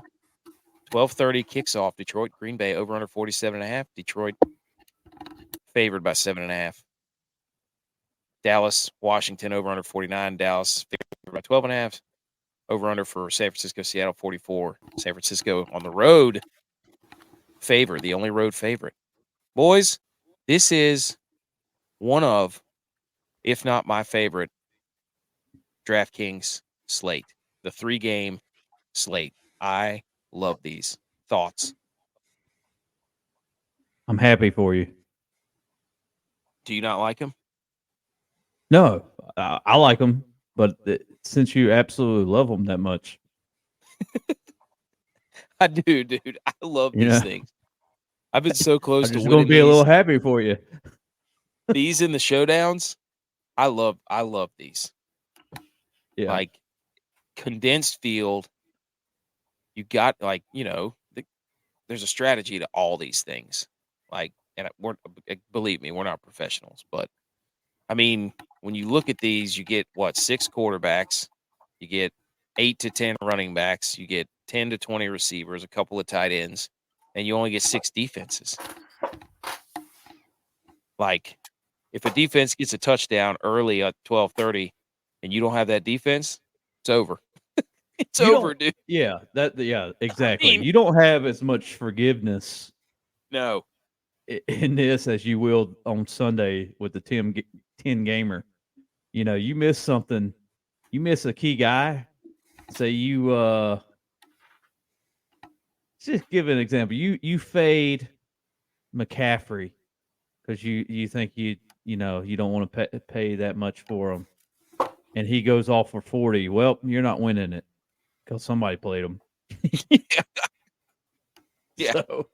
12:30 kicks off. Detroit, Green Bay, over under 47.5. Detroit favored by 7.5. Dallas, Washington, over under 49. Dallas favored by 12.5. Over under for San Francisco, Seattle, 44. San Francisco on the road favorite, the only road favorite. Boys, this is one of, if not my favorite, DraftKings slate. The 3-game slate. I love these. Thoughts? I'm happy for you. Do you not like them? No, I like them, but since you absolutely love them that much, I do, dude. I love these things. I've been so close to winning. I'm just going to be a little happy for you. These in the showdowns, I love these. Yeah. Like condensed field. You got there's a strategy to all these things. Believe me, we're not professionals, but I mean, when you look at these, you get 6 quarterbacks, you get 8 to 10 running backs, you get 10 to 20 receivers, a couple of tight ends, and you only get 6 defenses. Like, if a defense gets a touchdown early at 12:30 and you don't have that defense, it's over. It's over, dude. Yeah, exactly. I mean, you don't have as much forgiveness no in this as you will on Sunday with the 10 gamer. You miss something, you miss a key guy. Say you just give an example. You fade McCaffrey because you think you don't want to pay that much for him, and he goes off for 40. Well, you're not winning it because somebody played him. Yeah. So,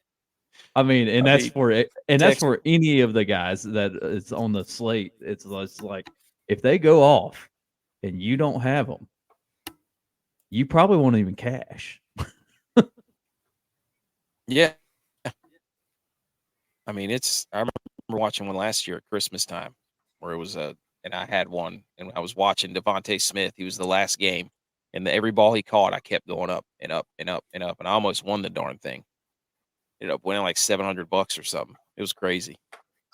I mean, that's for any of the guys that is on the slate. It's like if they go off and you don't have them, you probably won't even cash. Yeah. I mean, I remember watching one last year at Christmas time where it was and I had one, and I was watching Devontae Smith. He was the last game, and every ball he caught, I kept going up and up and up and up, and I almost won the darn thing. Ended up winning like $700 or something. It was crazy.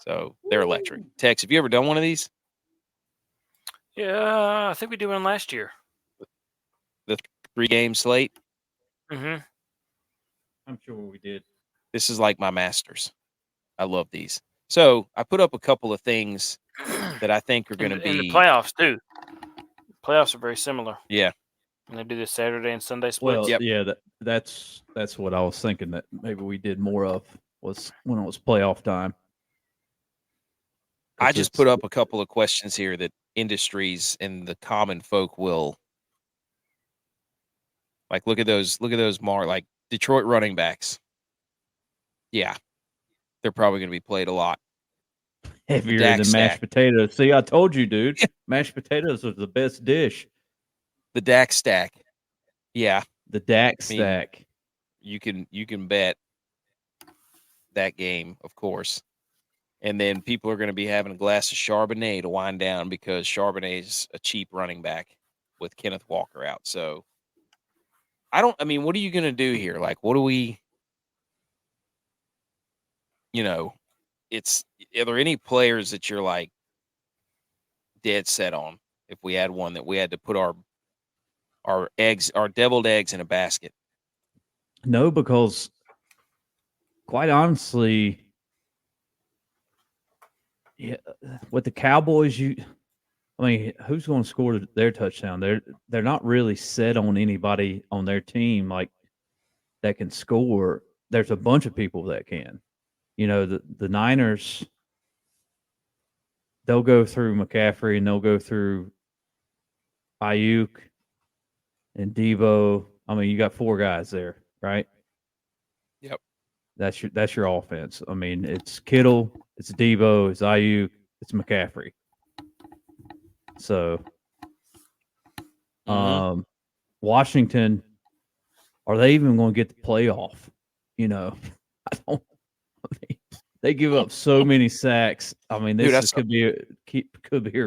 So they're electric. Tex, have you ever done one of these? Yeah, I think we did one last year. The 3-game slate? Mm-hmm. I'm sure we did. This is like my masters. I love these. So I put up a couple of things that I think are going to be. In the playoffs, too. Playoffs are very similar. Yeah. And they do this Saturday and Sunday splits. Well, yeah, that's what I was thinking that maybe we did more of was when it was playoff time. I just put up a couple of questions here that industries and the common folk will like. Look at those, like Detroit running backs. Yeah, they're probably going to be played a lot. Heavier than mashed potatoes. See, I told you, dude. Mashed potatoes are the best dish. The Dak stack. Yeah. The Dak stack. You can bet that game, of course. And then people are going to be having a glass of Chardonnay to wind down because Chardonnay is a cheap running back with Kenneth Walker out. So what are you going to do here? Like, what do we, are there any players that you're like dead set on if we had one that we had to put our deviled eggs in a basket? No, because quite honestly, yeah, with the Cowboys, who's going to score their touchdown? They're not really set on anybody on their team like that can score. There's a bunch of people that can. The Niners, they'll go through McCaffrey and they'll go through Ayuk and Devo. You got 4 guys there, right? Yep. That's your offense. It's Kittle, it's Devo, it's Ayuk, it's McCaffrey. So, Washington, are they even going to get the playoff? I don't. They give up so many sacks. This could be a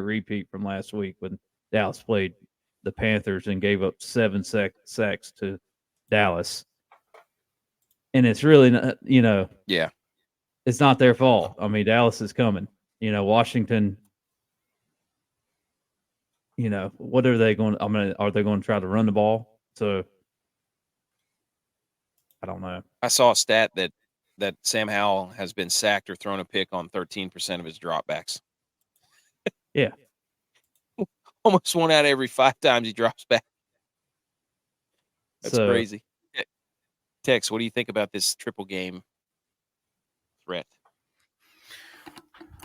repeat from last week when Dallas played the Panthers and gave up 7 sacks to Dallas. And it's really not, yeah, it's not their fault. Dallas is coming. Washington. What are they going? Are they going to try to run the ball? So I don't know. I saw a stat that Sam Howell has been sacked or thrown a pick on 13% of his dropbacks. Yeah. Almost 1 out of every 5 times he drops back. That's crazy. Tex, what do you think about this triple game threat?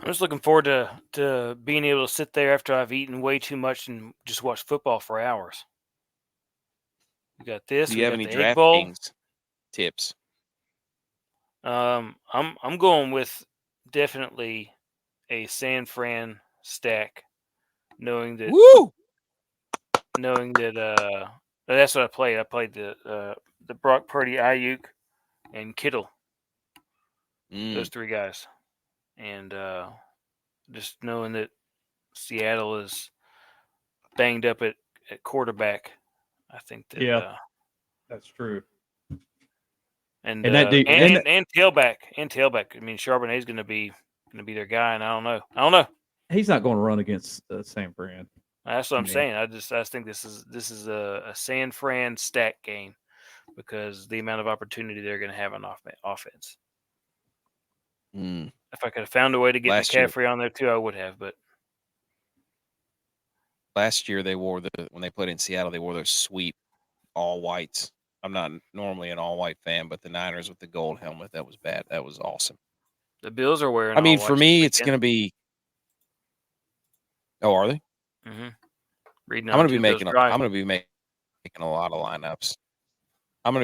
I'm just looking forward to being able to sit there after I've eaten way too much and just watch football for hours. We got this. Do you have any DraftKings tips? I'm going with definitely a San Fran stack, knowing that that's what I played. I played the Brock Purdy, Ayuk, and Kittle. Those 3 guys. And just knowing that Seattle is banged up at quarterback, I think that that's true. And tailback. Charbonnet's going to be their guy, and I don't know. He's not going to run against San Fran. That's what I'm saying. I just think this is a San Fran stack game because the amount of opportunity they're going to have on offense. If I could have found a way to get McCaffrey on there too, I would have. But last year when they played in Seattle, they wore those sweet all whites. I'm not normally an all white fan, but the Niners with the gold helmet, that was bad. That was awesome. The Bills are wearing. For me, it's going to be. Oh, are they? Mm-hmm. I'm going to be making a lot of lineups. I'm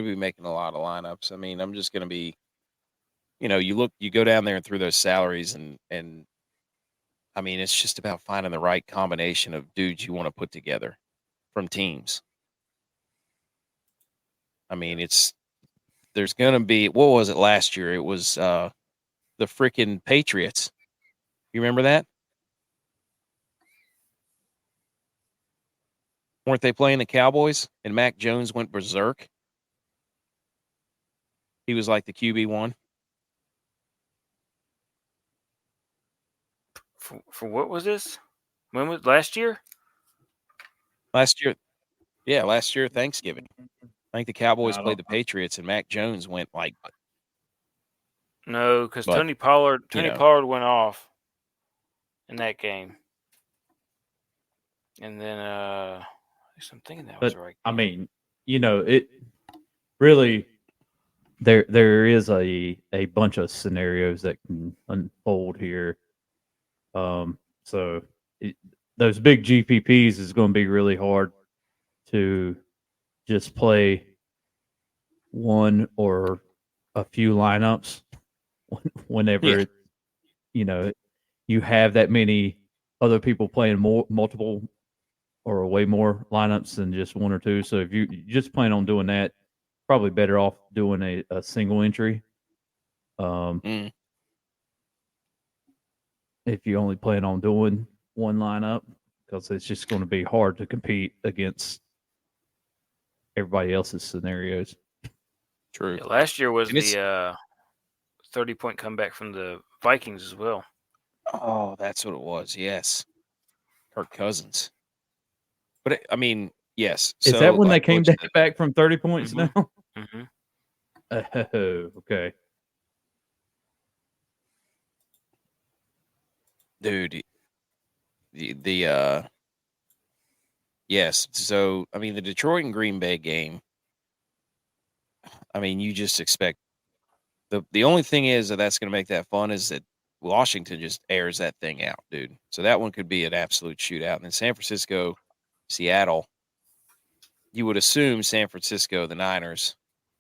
just going to be. You go down there and through those salaries, and it's just about finding the right combination of dudes you want to put together from teams. There's going to be, what was it last year? It was the freaking Patriots. You remember that? Weren't they playing the Cowboys and Mac Jones went berserk? He was like the QB1. For what was this? When was last year? Last year Thanksgiving. I think the Cowboys I played don't the Patriots, and Mac Jones went like, No, because But, Tony Pollard you know. went off in that game, and then I'm thinking that was But right. I mean, it really there is a bunch of scenarios that can unfold here. So those big GPPs is going to be really hard to just play one or a few lineups whenever you have that many other people playing multiple or way more lineups than just one or two. So if you just plan on doing that, probably better off doing a single entry. Mm. If you only plan on doing one lineup, because it's just going to be hard to compete against everybody else's scenarios. True. Yeah, last year was And it's- the 30-point comeback from the Vikings as well. Oh, that's what it was. Yes. Kirk Cousins. But I mean, yes. Is So, that when like they came Butch said, back from 30 points Mhm. now? Mm-hmm. Oh, okay. dude, the yes. So, I mean, the Detroit and Green Bay game, I mean, you just expect the only thing is that's going to make that fun is that Washington just airs that thing out, dude. So that one could be an absolute shootout. And then San Francisco, Seattle, you would assume San Francisco, the Niners,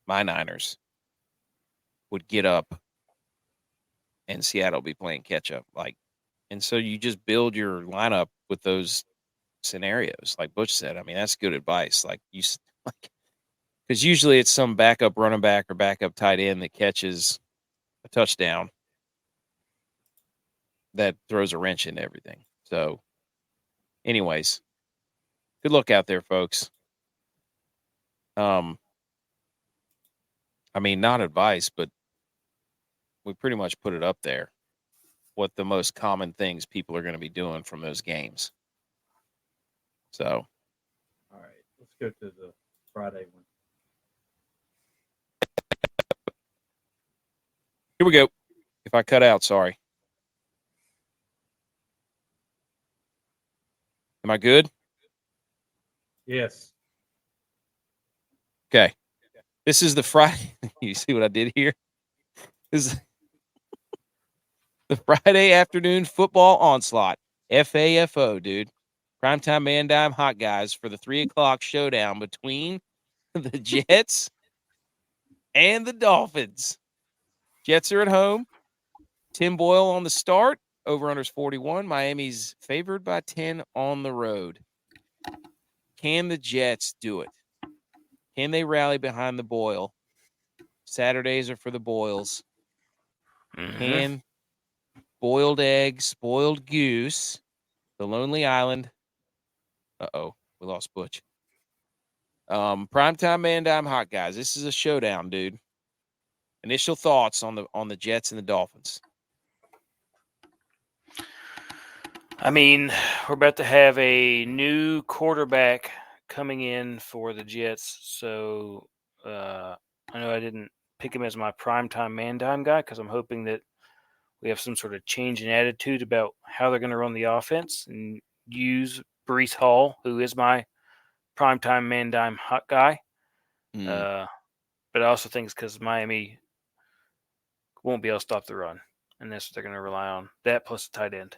my Niners, would get up and Seattle be playing catch up. And so you just build your lineup with those scenarios. Like Butch said, I mean, that's good advice. Because usually it's some backup running back or backup tight end that catches a touchdown that throws a wrench into everything. So, anyways, good luck out there, folks. I mean, not advice, but we pretty much put it up there. What the most common things people are going to be doing from those games. So, All right, let's go to the Friday one. here we go. If I cut out, sorry. Am I good? Yes. Okay. This is the Friday. You see what I did here? This is the Friday afternoon football onslaught. FAFO, dude. Primetime Man Dime Hot Guys for the 3 o'clock showdown between the Jets and the Dolphins. Jets are at home. Tim Boyle on the start. Over-unders 41. Miami's favored by 10 on the road. Can the Jets do it? Can they rally behind the Boyle? Saturdays are for the Boyles. Mm-hmm. Can boiled eggs, boiled goose, the Lonely Island. Uh-oh, we lost Butch. Primetime Man Dime Hot Guys. This is a showdown, dude. Initial thoughts on the Jets and the Dolphins. I mean, we're about to have a new quarterback coming in for the Jets, so I know I didn't pick him as my primetime man dime guy because I'm hoping that we have some sort of change in attitude about how they're going to run the offense and use Breece Hall, who is my primetime man dime hot guy. But I also think it's because Miami won't be able to stop the run, and that's what they're going to rely on. That plus the tight end.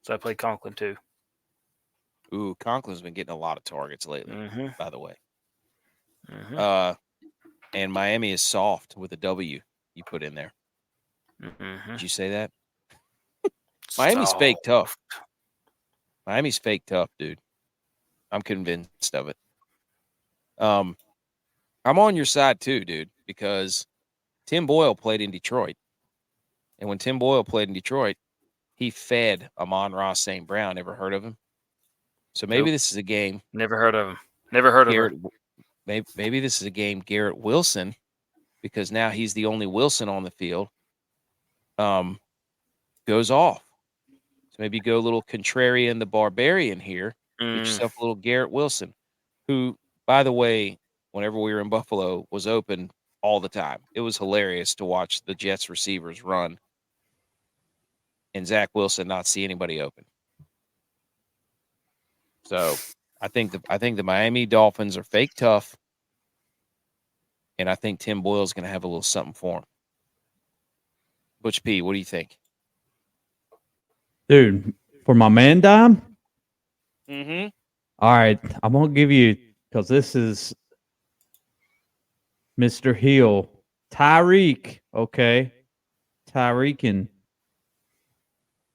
So I played Conklin too. Ooh, Conklin's been getting a lot of targets lately, by the way. Mm-hmm. And Miami is soft with a W you put in there. Mm-hmm. Did you say that? Miami's fake tough. Miami's fake tough, dude. I'm convinced of it. I'm on your side too, dude, because Tim Boyle played in Detroit. And when Tim Boyle played in Detroit, he fed Amon-Ra St. Brown. Ever heard of him? So maybe this is a game. Never heard of him. Never heard of Garrett, him. maybe this is a game Garrett Wilson, because now he's the only Wilson on the field, goes off. So maybe go a little contrarian the barbarian here. Get yourself a little Garrett Wilson, who, by the way, whenever we were in Buffalo, was open all the time. It was hilarious to watch the Jets receivers run and Zach Wilson not see anybody open. So I think the Miami Dolphins are fake tough, and I think Tim Boyle's going to have a little something for him. Butch P, what do you think? Dude, for my man dime? Mm-hmm. All right, I'm going to give you, because this is Mr. Hill. Tyreek, okay? Tyreek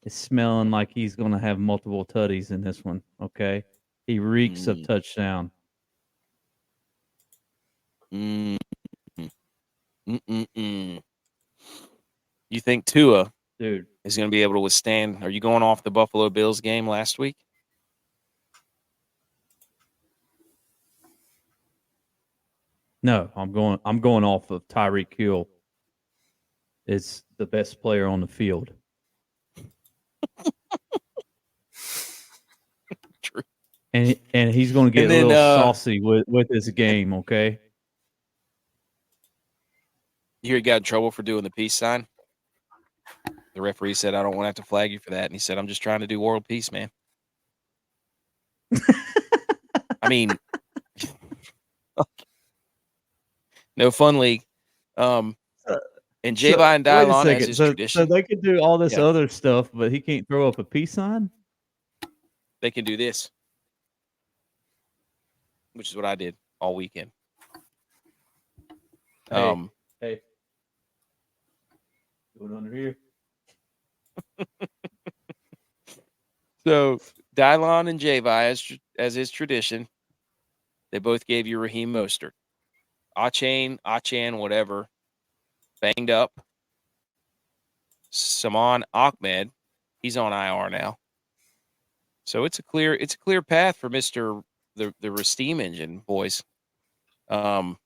is smelling like he's going to have multiple tutties in this one, okay? He reeks of touchdown. You think Tua Dude is going to be able to withstand? Are you going off the Buffalo Bills game last week? No, I'm going off of Tyreek Hill. Is the best player on the field. True. And he's going to get a little saucy with his game, okay? You hear he got in trouble for doing the peace sign? The referee said, I don't want to have to flag you for that. And he said, I'm just trying to do world peace, man. I mean, no fun league. And J-Vi and Dylon as his tradition. So they can do all this other stuff, but he can't throw up a peace sign? They can do this, which is what I did all weekend. Hey. Going under here. So Dylon and J-Vi, as his tradition, they both gave you Raheem Mostert. Achan, whatever, banged up. Saman Ahmed, he's on IR now. So it's a clear path for Mr. the steam engine, boys. And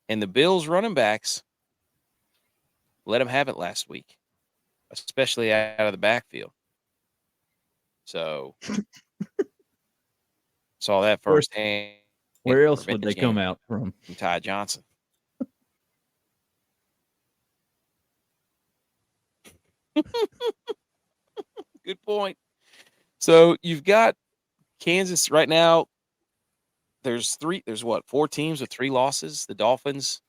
the Bills running backs let him have it last week, especially out of the backfield. So saw that firsthand. Where else would they come out from Ty Johnson. Good point. So you've got Kansas right now. There's 4 teams with 3 losses? The Dolphins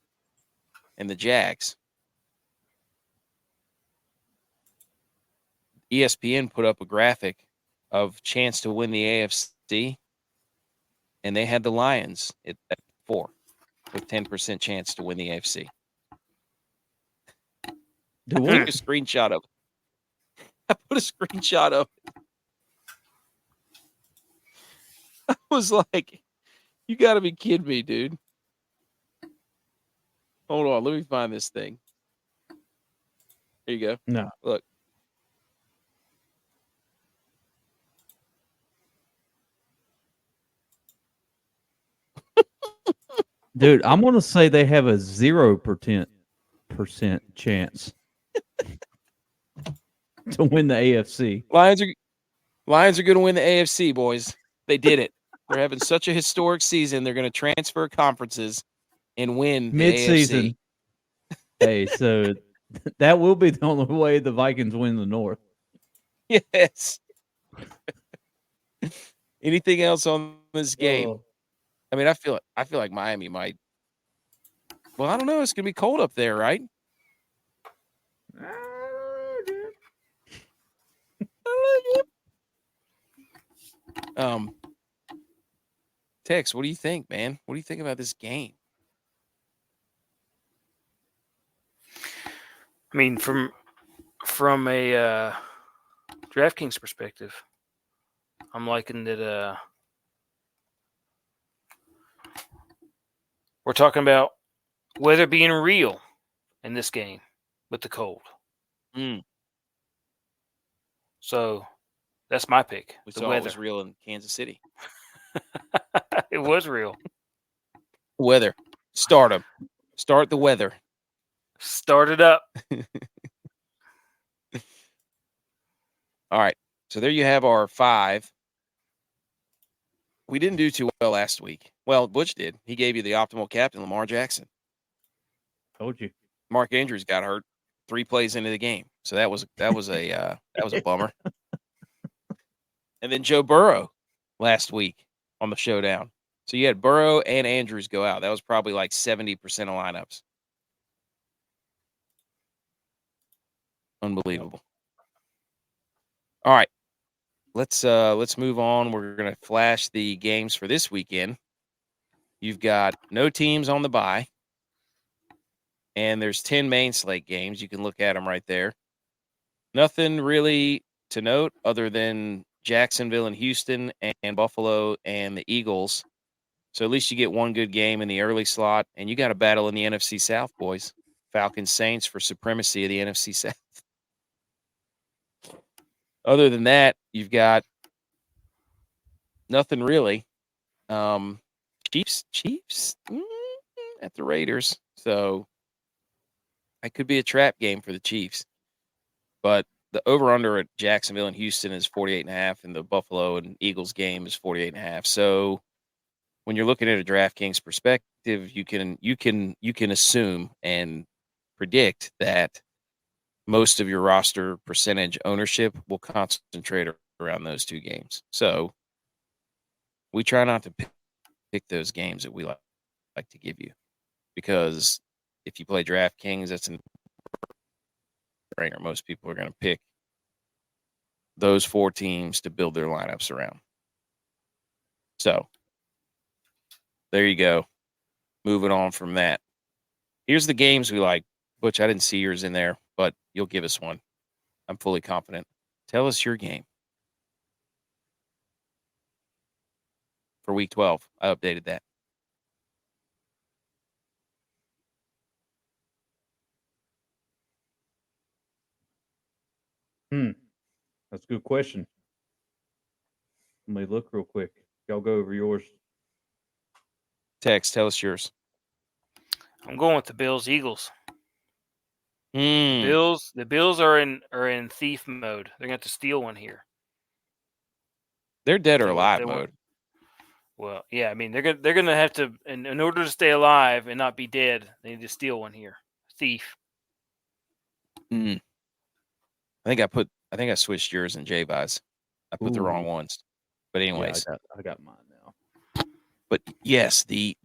and the Jags. ESPN put up a graphic of chance to win the AFC, and they had the Lions at 4 with 10% chance to win the AFC. I took a screenshot of it. I put a screenshot of it. I was like, you got to be kidding me, dude. Hold on. Let me find this thing. There you go. No. Look. Dude, I'm going to say they have a 0% chance to win the AFC. Lions are going to win the AFC, boys. They did it. They're having such a historic season. They're going to transfer conferences and win mid-season. The AFC. Hey, so that will be the only way the Vikings win the North. Yes. Anything else on this game? I mean, I feel like Miami might. Well, I don't know. It's going to be cold up there, right? Tex, what do you think, man? What do you think about this game? I mean, from a DraftKings perspective, I'm liking that we're talking about weather being real in this game with the cold. So that's my pick. We the saw weather. It was real in Kansas City. It was real. Weather. Start them. Start the weather. Start it up. All right. So there you have our 5. We didn't do too well last week. Well, Butch did. He gave you the optimal captain, Lamar Jackson. Told you. Mark Andrews got hurt 3 plays into the game, so that was a bummer. And then Joe Burrow last week on the showdown. So you had Burrow and Andrews go out. That was probably like 70% of lineups. Unbelievable. All right. Let's move on. We're going to flash the games for this weekend. You've got no teams on the bye. And there's 10 main slate games. You can look at them right there. Nothing really to note other than Jacksonville and Houston and Buffalo and the Eagles. So at least you get one good game in the early slot, and you got a battle in the NFC South, boys. Falcons Saints for supremacy of the NFC South. Other than that, you've got nothing really. Chiefs at the Raiders. So it could be a trap game for the Chiefs. But the over-under at Jacksonville and Houston is 48.5, and the Buffalo and Eagles game is 48.5. So when you're looking at a DraftKings perspective, you can assume and predict that most of your roster percentage ownership will concentrate around those 2 games. So we try not to pick those games that we like to give you, because if you play DraftKings, that's an brainer. Most people are going to pick those 4 teams to build their lineups around. So there you go. Moving on from that. Here's the games we like. Butch, I didn't see yours in there, but you'll give us one. I'm fully confident. Tell us your game. For week 12, I updated that. That's a good question. Let me look real quick. Y'all go over yours. Tex, tell us yours. I'm going with the Bills Eagles. Mm. The Bills are in thief mode. They're going to have to steal one here. They're dead or alive mode. Well, yeah, I mean they're going to have to, in order to stay alive and not be dead, they need to steal one here. Thief. I think I switched yours and J-Vise. I put the wrong ones. But anyways, yeah, I got mine now. But yes, dude,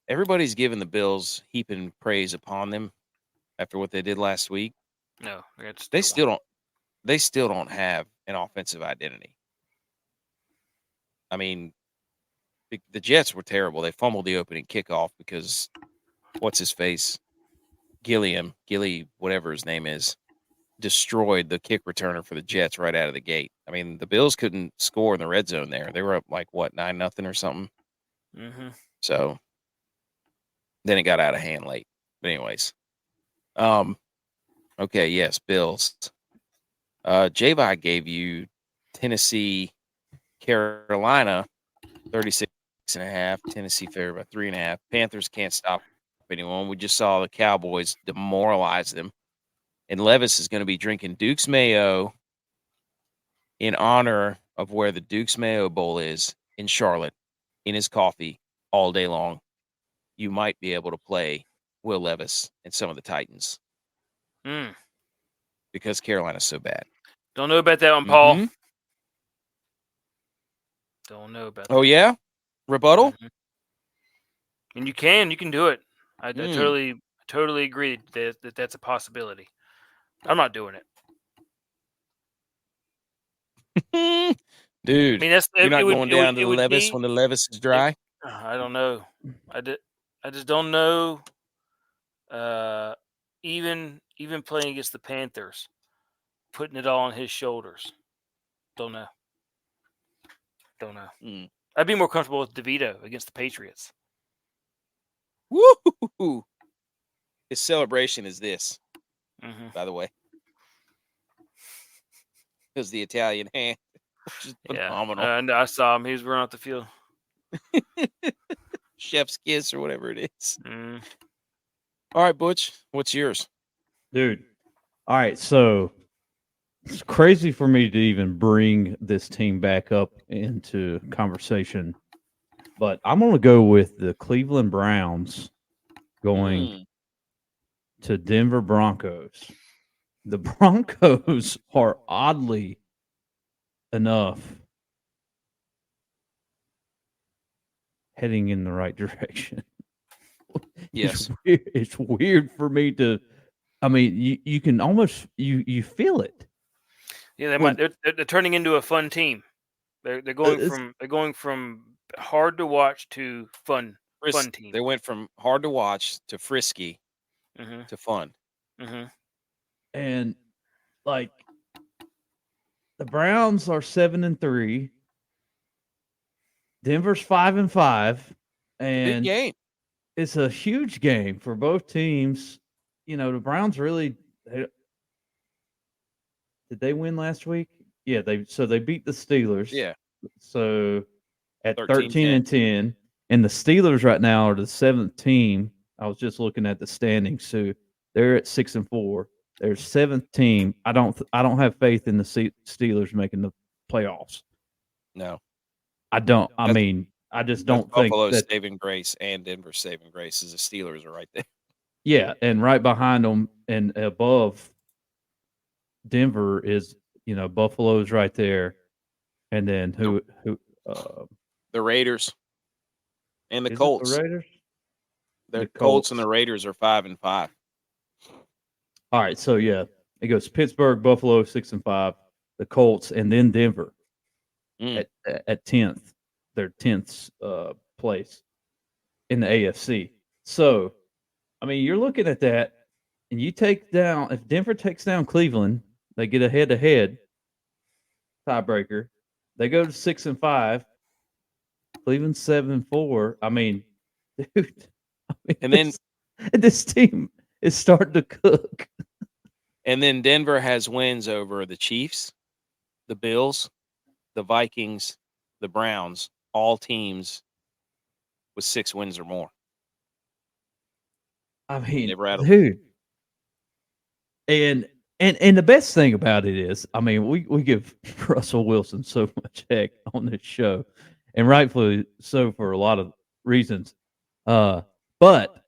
everybody's giving the Bills heaping praise upon them after what they did last week. No, they still don't have an offensive identity. I mean, the Jets were terrible. They fumbled the opening kickoff because what's his face? Gilly, whatever his name is, destroyed the kick returner for the Jets right out of the gate. I mean, the Bills couldn't score in the red zone there. They were up like, 9-0 or something? Mm-hmm. So then it got out of hand late. But anyways. Okay, yes, Bills. J-Vi gave you Tennessee, Carolina, 36.5. Tennessee favored by 3.5. Panthers can't stop anyone. We just saw the Cowboys demoralize them. And Levis is going to be drinking Duke's Mayo in honor of where the Duke's Mayo Bowl is in Charlotte in his coffee all day long. You might be able to play Will Levis and some of the Titans because Carolina's so bad. Don't know about that one, Paul. Mm-hmm. Don't know about that. Oh, yeah? Rebuttal? Mm-hmm. And you can do it. I totally agree that that's a possibility. I'm not doing it. Dude, you're not going down to the Levis when the Levis is dry? I don't know. I just don't know. Even playing against the Panthers, putting it all on his shoulders. Don't know. I'd be more comfortable with DeVito against the Patriots. Woo! His celebration is this, by the way. Because the Italian hand, which is phenomenal. And I saw him. He was running off the field. Chef's kiss or whatever it is. All right, Butch, what's yours? Dude. All right, so It's crazy for me to even bring this team back up into conversation, but I'm going to go with the Cleveland Browns going to Denver Broncos. The Broncos are oddly enough heading in the right direction. Yes. It's weird for me to. I mean, you can almost you feel it. Yeah, they're turning into a fun team. They're going from hard to watch to fun team. They went from hard to watch to frisky to fun. And like the Browns are 7-3. Denver's 5-5, Big and game. it's a huge game for both teams. You know, the Browns really did they win last week? Yeah, they beat the Steelers. Yeah. So at 13-10. 13-10, and the Steelers right now are the 7th team. I was just looking at the standings, so they're at 6-4. They're 7th team. I don't have faith in the Steelers making the playoffs. No. I don't. I mean, I just don't think Buffalo's that saving grace and Denver's saving grace is the Steelers are right there. Yeah, and right behind them and above Denver is, Buffalo's right there. And then who The Raiders and the is Colts. it the Raiders? The Colts and the Raiders are 5-5. All right, so yeah, it goes Pittsburgh, Buffalo 6-5, the Colts, and then Denver at 10th. Their 10th place in the AFC. So, I mean, you're looking at that, and you take down if Denver takes down Cleveland, they get a head-to-head tiebreaker. They go to 6-5. Cleveland 7-4. I mean, dude. And then this team is starting to cook. And then Denver has wins over the Chiefs, the Bills, the Vikings, the Browns, all teams with 6 wins or more. I mean, dude. And the best thing about it is, I mean, we give Russell Wilson so much heck on this show, and rightfully so for a lot of reasons. But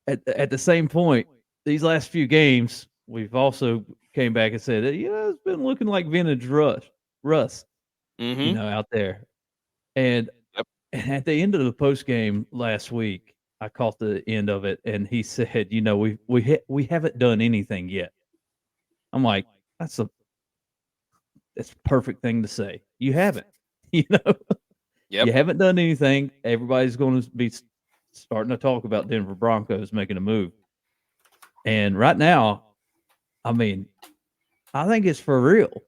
at the same point, these last few games, we've also came back and said, it's been looking like vintage Russ, out there. And at the end of the post game last week, I caught the end of it, and he said, we haven't done anything yet. I'm like, that's a perfect thing to say. You haven't, You haven't done anything. Everybody's going to be starting to talk about Denver Broncos making a move. And right now, I mean, I think it's for real.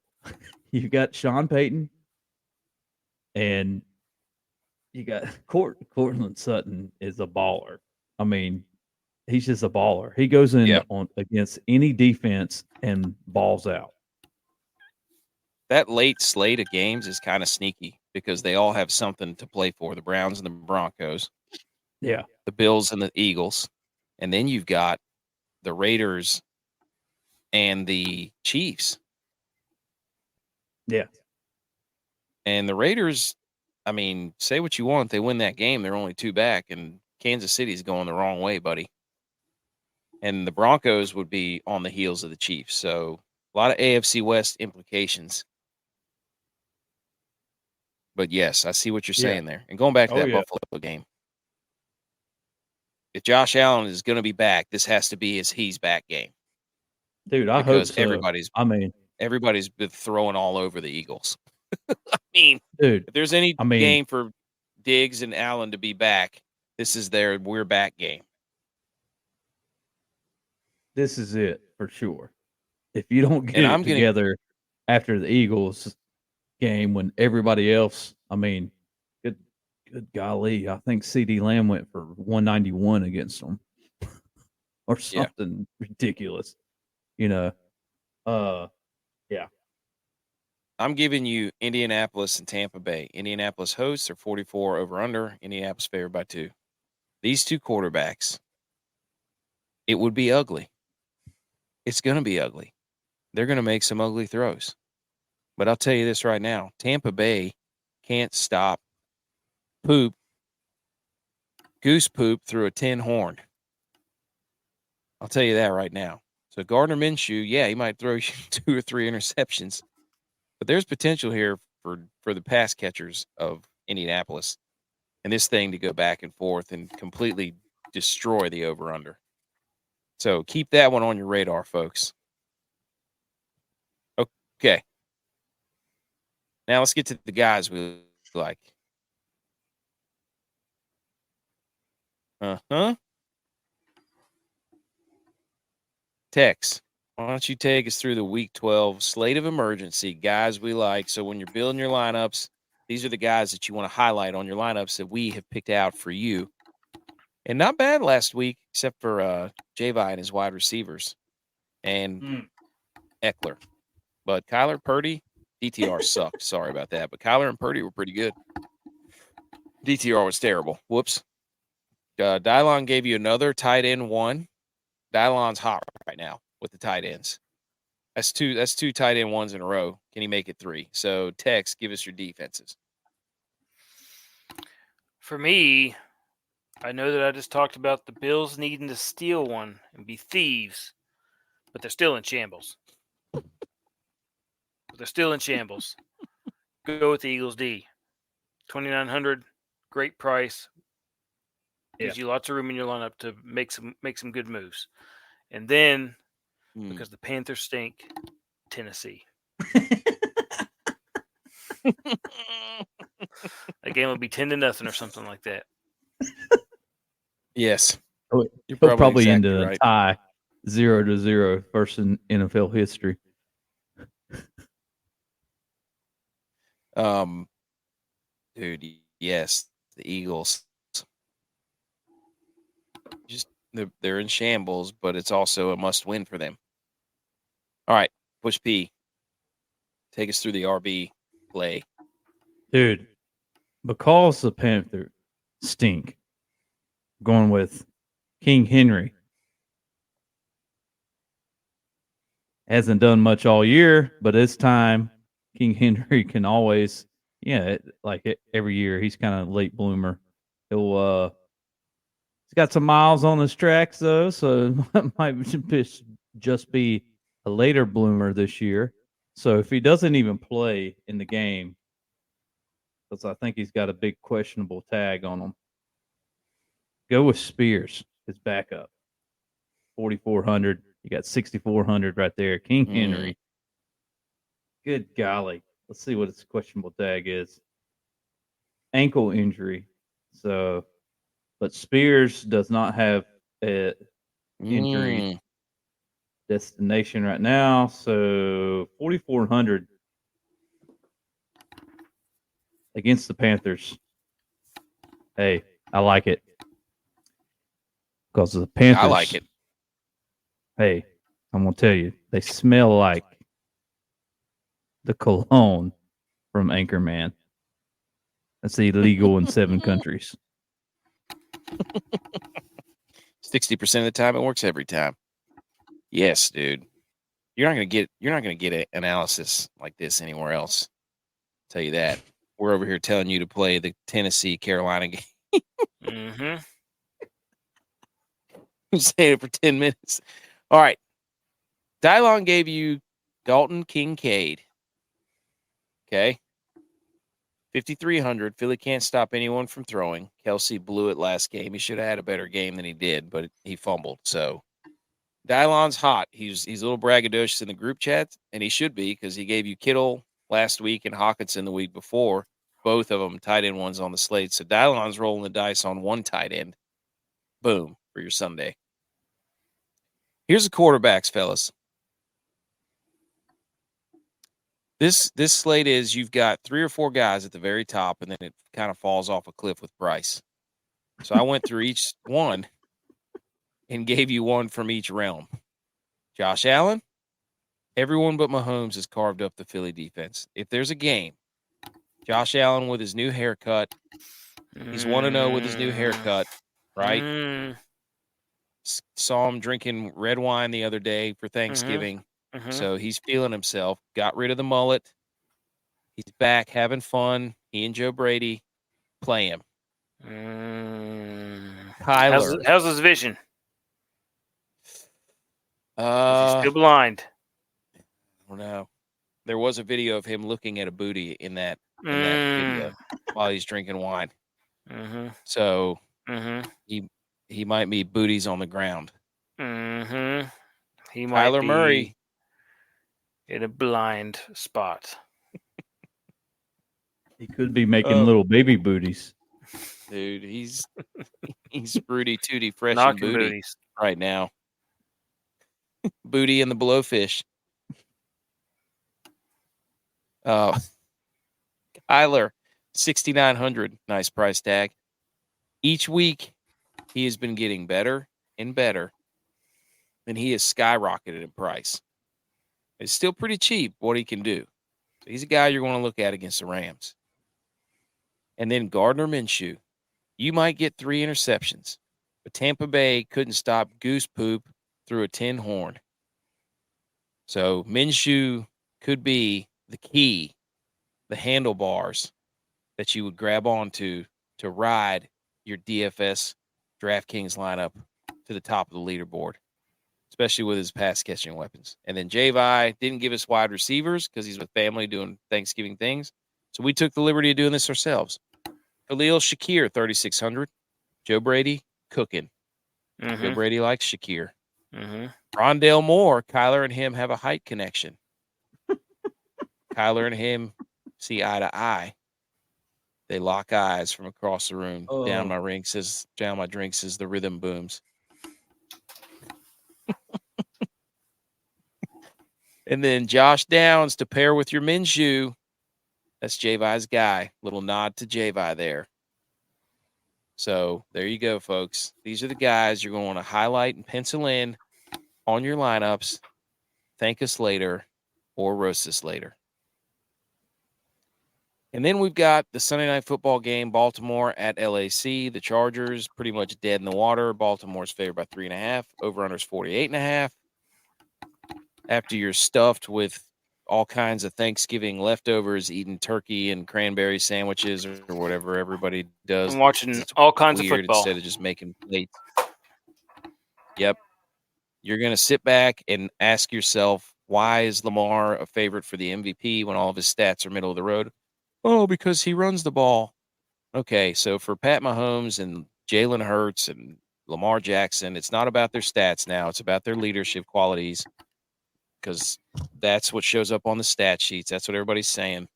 You got Sean Payton, and you got Courtland Sutton is a baller. I mean, he's just a baller. He goes in on against any defense and balls out. That late slate of games is kind of sneaky because they all have something to play for. The Browns and the Broncos. Yeah. The Bills and the Eagles. And then you've got the Raiders and the Chiefs. Yeah. And the Raiders, I mean, say what you want. They win that game. They're only 2 back, and Kansas City's going the wrong way, buddy. And the Broncos would be on the heels of the Chiefs. So a lot of AFC West implications. But yes, I see what you're saying there. And going back to that Buffalo game, if Josh Allen is going to be back, this has to be his he's back game. Dude, I hope so. Everybody's been throwing all over the Eagles. I mean, dude, if there's any game for Diggs and Allen to be back, this is their we're back game. This is it for sure. If you don't get it together after the Eagles game when everybody else, I mean, good golly, I think CD Lamb went for 191 against them or something ridiculous, Yeah. I'm giving you Indianapolis and Tampa Bay. Indianapolis hosts are 44 over under. Indianapolis favored by 2. These 2 quarterbacks, it would be ugly. It's going to be ugly. they're going to make some ugly throws. But I'll tell you this right now. Tampa Bay can't stop goose poop through a tin horn. I'll tell you that right now. So Gardner Minshew, yeah, he might throw you 2 or 3 interceptions, but there's potential here for the pass catchers of Indianapolis and this thing to go back and forth and completely destroy the over-under. So keep that one on your radar, folks. Okay. Now let's get to the guys we like. Tex, why don't you take us through the Week 12 slate of emergency guys we like? So when you're building your lineups, these are the guys that you want to highlight on your lineups that we have picked out for you. And not bad last week, except for Javi and his wide receivers and Eckler. But Kyler, Purdy, DTR sucked. Sorry about that. But Kyler and Purdy were pretty good. DTR was terrible. Whoops. Dylon gave you another tight end one. Dylon's hot right now with the tight ends. That's two tight end ones in a row. Can he make it 3? So, Tex, give us your defenses. For me, I know that I just talked about the Bills needing to steal one and be thieves, but they're still in shambles. Go with the Eagles D. 2,900, great price. Gives you lots of room in your lineup to make some good moves. And then, because the Panthers stink, Tennessee. That game will be 10-0 or something like that. Yes. You're probably exactly into right. A tie 0-0 first in NFL history. Dude, yes, the Eagles. Just they're in shambles, but it's also a must-win for them. All right, Push P. Take us through the RB play. Dude, because the Panthers stink, going with King Henry. Hasn't done much all year, but this time King Henry can always, every year he's kind of late bloomer. He's got some miles on his tracks though, so it might just be a later bloomer this year. So if he doesn't even play in the game, because I think he's got a big questionable tag on him, go with Spears, his backup. 4,400. You got 6,400 right there. King Henry. Good golly. Let's see what his questionable tag is. Ankle injury. So, but Spears does not have an injury destination right now. So 4,400 against the Panthers. Hey, I like it. Because the Panthers. I like it. Hey, I'm going to tell you, they smell like the cologne from Anchorman. That's illegal in 7 countries. 60% of the time, it works every time. Yes, dude. You're not gonna get an analysis like this anywhere else. I'll tell you that. We're over here telling you to play the Tennessee Carolina game. I'm saying it for 10 minutes. All right. Dylon gave you Dalton Kincaid. Okay. 5,300. Philly can't stop anyone from throwing. Kelsey blew it last game. He should have had a better game than he did, but he fumbled. So Dylon's hot. He's a little braggadocious in the group chat, and he should be because he gave you Kittle last week and Hawkinson the week before. Both of them tight end ones on the slate. So Dylon's rolling the dice on one tight end. Boom for your Sunday. Here's the quarterbacks, fellas. This slate is you've got 3 or 4 guys at the very top, and then it kind of falls off a cliff with Bryce. So I went through each one and gave you one from each realm. Josh Allen, everyone but Mahomes has carved up the Philly defense. If there's a game, Josh Allen with his new haircut, he's 1-0 with his new haircut, right? Saw him drinking red wine the other day for Thanksgiving. So he's feeling himself. Got rid of the mullet. He's back having fun. He and Joe Brady play him. Kyler. How's his vision? Is he still blind? I don't know. There was a video of him looking at a booty in that video while he's drinking wine. So he might be booties on the ground. He might Kyler be Murray in a blind spot. He could be making little baby booties. Dude, he's Rudy Tooty fresh and Knocking booty booties right now. Booty and the blowfish. Kyler, 6,900, nice price tag. Each week, he has been getting better and better, and he has skyrocketed in price. It's still pretty cheap what he can do. So he's a guy you're going to look at against the Rams. And then Gardner Minshew. You might get 3 interceptions, but Tampa Bay couldn't stop goose poop through a tin horn. So Minshew could be the key, the handlebars that you would grab onto to ride your DFS DraftKings lineup to the top of the leaderboard, especially with his pass catching weapons. And then J-Vi didn't give us wide receivers because he's with family doing Thanksgiving things. So we took the liberty of doing this ourselves. Khalil Shakir, 3,600. Joe Brady, cooking. Joe Brady likes Shakir. Rondale Moore, Kyler and him have a height connection. Kyler and him see eye to eye. They lock eyes from across the room. Down my drink says the rhythm booms. And then Josh Downs to pair with your Minshew. That's J-Vi's guy. Little nod to J-Vi there. So there you go, folks. These are the guys you're going to highlight and pencil in on your lineups. Thank us later or roast us later. And then we've got the Sunday night football game, Baltimore at LAC. The Chargers pretty much dead in the water. Baltimore's favored by 3.5. Over-under's 48.5. After you're stuffed with all kinds of Thanksgiving leftovers, eating turkey and cranberry sandwiches or whatever everybody does. I'm watching all kinds of football instead of just making plates. Yep. You're going to sit back and ask yourself, why is Lamar a favorite for the MVP when all of his stats are middle of the road? Oh, because he runs the ball. Okay, so for Pat Mahomes and Jalen Hurts and Lamar Jackson, it's not about their stats now. It's about their leadership qualities, because that's what shows up on the stat sheets. That's what everybody's saying.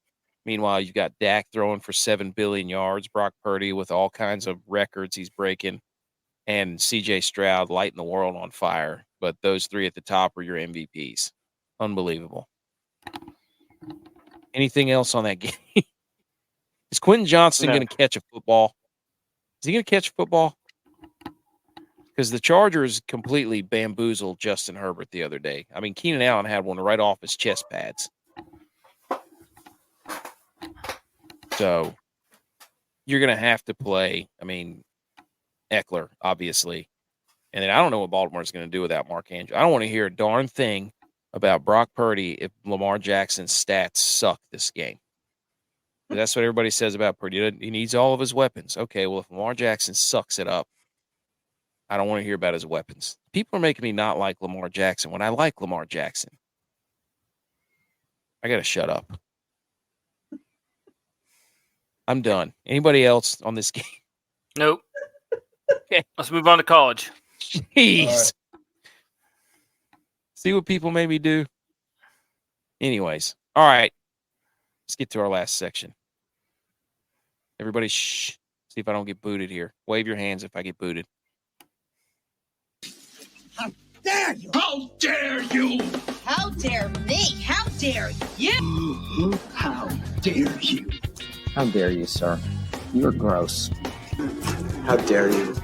Meanwhile, you've got Dak throwing for 7 billion yards, Brock Purdy with all kinds of records he's breaking, and C.J. Stroud lighting the world on fire. But those 3 at the top are your MVPs. Unbelievable. Anything else on that game? Is Quentin Johnson going to catch a football? Is he going to catch a football? Because the Chargers completely bamboozled Justin Herbert the other day. I mean, Keenan Allen had one right off his chest pads. So you're going to have to play, Eckler, obviously. And then I don't know what Baltimore's going to do without Mark Andrews. I don't want to hear a darn thing about Brock Purdy if Lamar Jackson's stats suck this game. That's what everybody says about Purdy. He needs all of his weapons. Okay, well, if Lamar Jackson sucks it up, I don't want to hear about his weapons. People are making me not like Lamar Jackson when I like Lamar Jackson. I got to shut up. I'm done. Anybody else on this game? Nope. Okay. Let's move on to college. Jeez. Right. See what people made me do? Anyways. All right. Let's get to our last section. Everybody, shh. See if I don't get booted here. Wave your hands if I get booted. How dare you? How dare you? How dare me? How dare you? How dare you? How dare you, sir? You're gross. How dare you?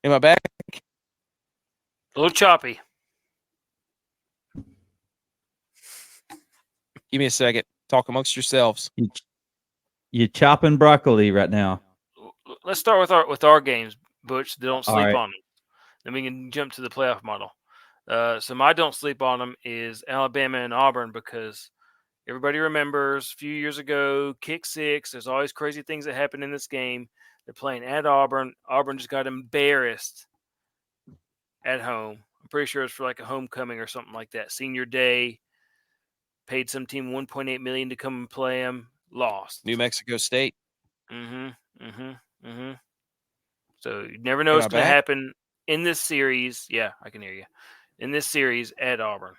Am I back? A little choppy. Give me a second. Talk amongst yourselves. You're chopping broccoli right now. Let's start with our games, Butch. Don't All sleep right. on them. Then we can jump to the playoff model. So my don't sleep on them is Alabama and Auburn because everybody remembers a few years ago, kick six. There's always crazy things that happen in this game. They're playing at Auburn. Auburn just got embarrassed at home. I'm pretty sure it's for like a homecoming or something like that. Senior day. Paid some team $1.8 million to come and play them. Lost. New Mexico State. So you never know Am what's I going to back? happen in this series. Yeah, I can hear you. In this series at Auburn.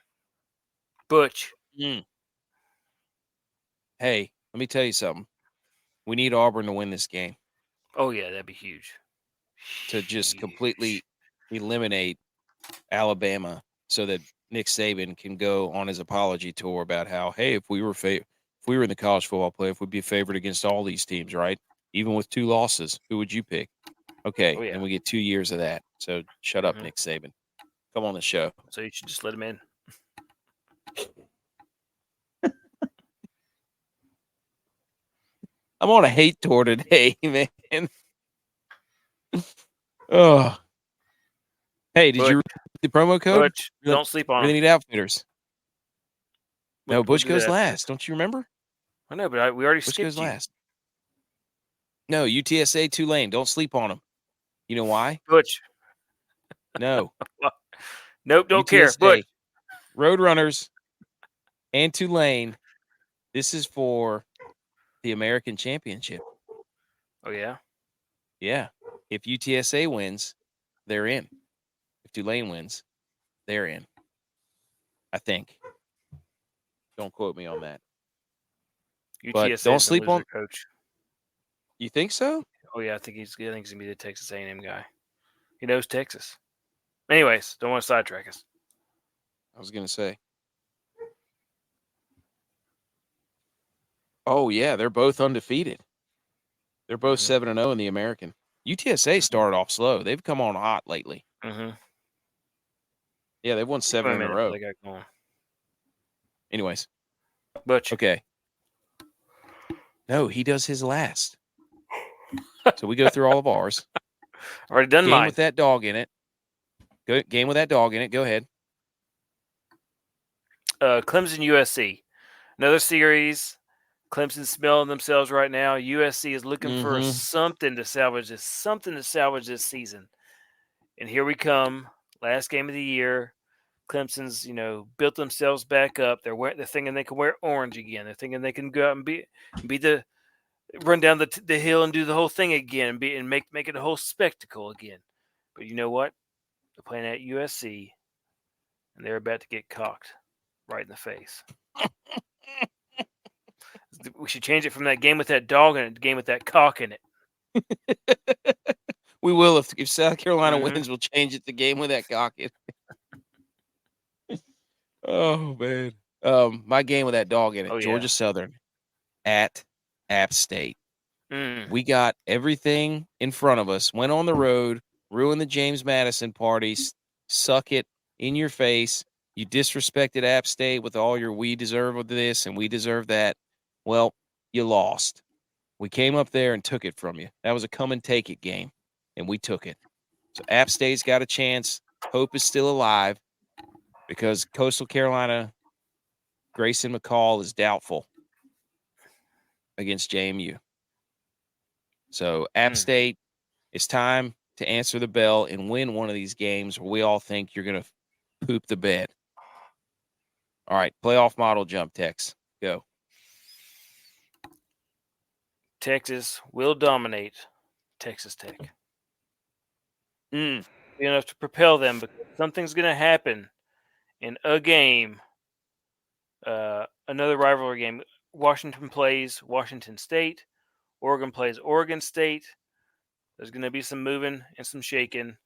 Butch. Hey, let me tell you something. We need Auburn to win this game Oh, yeah, that'd be huge. to just completely eliminate Alabama so that Nick Saban can go on his apology tour about how, hey, if we were in the college football playoff, we'd be favored against all these teams, right? Even with 2 losses, who would you pick? Okay, Oh, yeah. and we get 2 years of that. So shut up, Nick Saban. Come on the show. So you should just let him in. I'm on a hate tour today, man. Oh. Hey, did you read the promo code? Butch, don't sleep on Really him. need outfitters. No, We'll Bush do goes that after last. this. Don't you remember? I know, but we already Bush skipped goes you. last. No, UTSA Tulane. Don't sleep on them. You know why? Butch. No. Nope, don't care. UTSA, Butch. Roadrunners, and Tulane. This is for the American Championship. Oh, yeah? Yeah. If UTSA wins, they're in. If Tulane wins, they're in. I think. Don't quote me on that. But UTSA don't is the sleep on. loser coach. You think so? Oh, yeah, I think he's going to be the Texas A&M guy. He knows Texas. Anyways, don't want to sidetrack us. I was going to say. Oh, yeah, they're both undefeated. They're both 7-0 in the American. UTSA started off slow. They've come on hot lately. Yeah, they've won 7 in a row. They got going. Anyways. Butch. Okay. No, he does his last. So we go through all of ours. Already done mine. Game with that dog in it. Game with that dog in it. Go ahead. Clemson USC. Another series. Clemson's smelling themselves right now. USC is looking for something to salvage this season. And here we come. Last game of the year. Clemson's, built themselves back up. They're thinking they can wear orange again. They're thinking they can go out and run down the hill and do the whole thing again and make it a whole spectacle again. But you know what? They're playing at USC, and they're about to get cocked right in the face. We should change it from that game with that dog in it to game with that cock in it. We will. If South Carolina wins, we'll change it to game with that cock in it. Oh, man. My game with that dog in it. Oh, Georgia yeah. Southern at App State. We got everything in front of us. Went on the road, ruined the James Madison parties. Suck it in your face. You disrespected App State with all your we deserve this and we deserve that. Well, you lost. We came up there and took it from you. That was a come and take it game, and we took it. So App State's got a chance. Hope is still alive because Coastal Carolina, Grayson McCall is doubtful against JMU. So App State, it's time to answer the bell and win one of these games where we all think you're going to poop the bed. All right, playoff model jump, Tex. Go. Texas will dominate Texas Tech. Enough to propel them, but something's going to happen in a game, another rivalry game. Washington plays Washington State. Oregon plays Oregon State. There's going to be some moving and some shaking,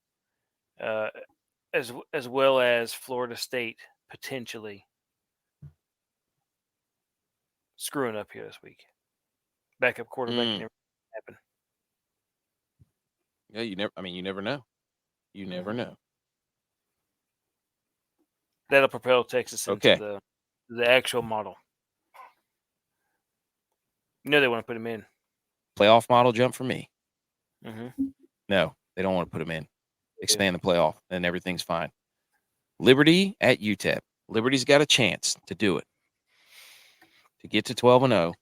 as well as Florida State potentially screwing up here this week. Backup quarterback never happen. Yeah, you never know. You never know. That'll propel Texas into Okay. the actual model. You know they want to put him in. Playoff model jump for me. Mm-hmm. No, they don't want to put him in. Expand the playoff, and everything's fine. Liberty at UTEP. Liberty's got a chance to do it, to get to 12-0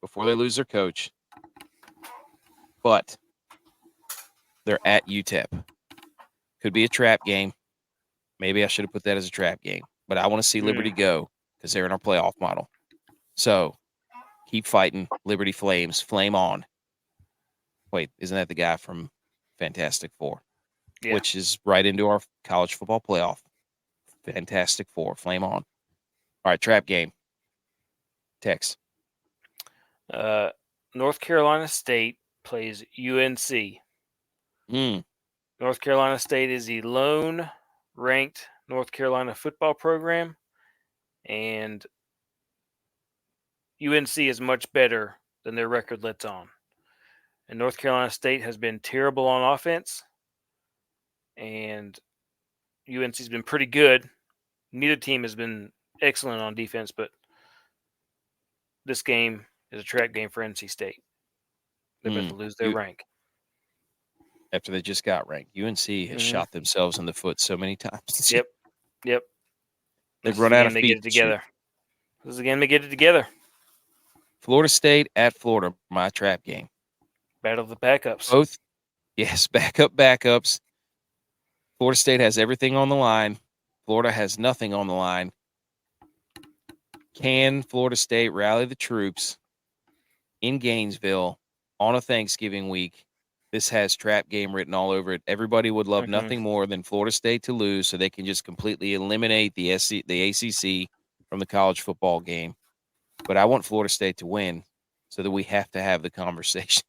before they lose their coach. But they're at UTEP. Could be a trap game. Maybe I should have put that as a trap game. But I want to see Liberty go because they're in our playoff model. So keep fighting. Liberty Flames. Flame on. Wait, isn't that the guy from Fantastic Four? Yeah. Which is right into our college football playoff. Fantastic Four. Flame on. All right, trap game. Tex. North Carolina State plays UNC. North Carolina State is the lone ranked North Carolina football program, and UNC is much better than their record lets on. And North Carolina State has been terrible on offense, and UNC's been pretty good. Neither team has been excellent on defense, but this game is a trap game for NC State. They're about to lose their rank. After they just got ranked. UNC has shot themselves in the foot so many times. Yep. They've run out of feet. They get it together. This is again they get it together. Florida State at Florida, my trap game. Battle of the backups. Both, yes, backups. Florida State has everything on the line. Florida has nothing on the line. Can Florida State rally the troops in Gainesville on a Thanksgiving week? This has trap game written all over it. Everybody would love nothing more than Florida State to lose so they can just completely eliminate the ACC from the college football game. But I want Florida State to win so that we have to have the conversation.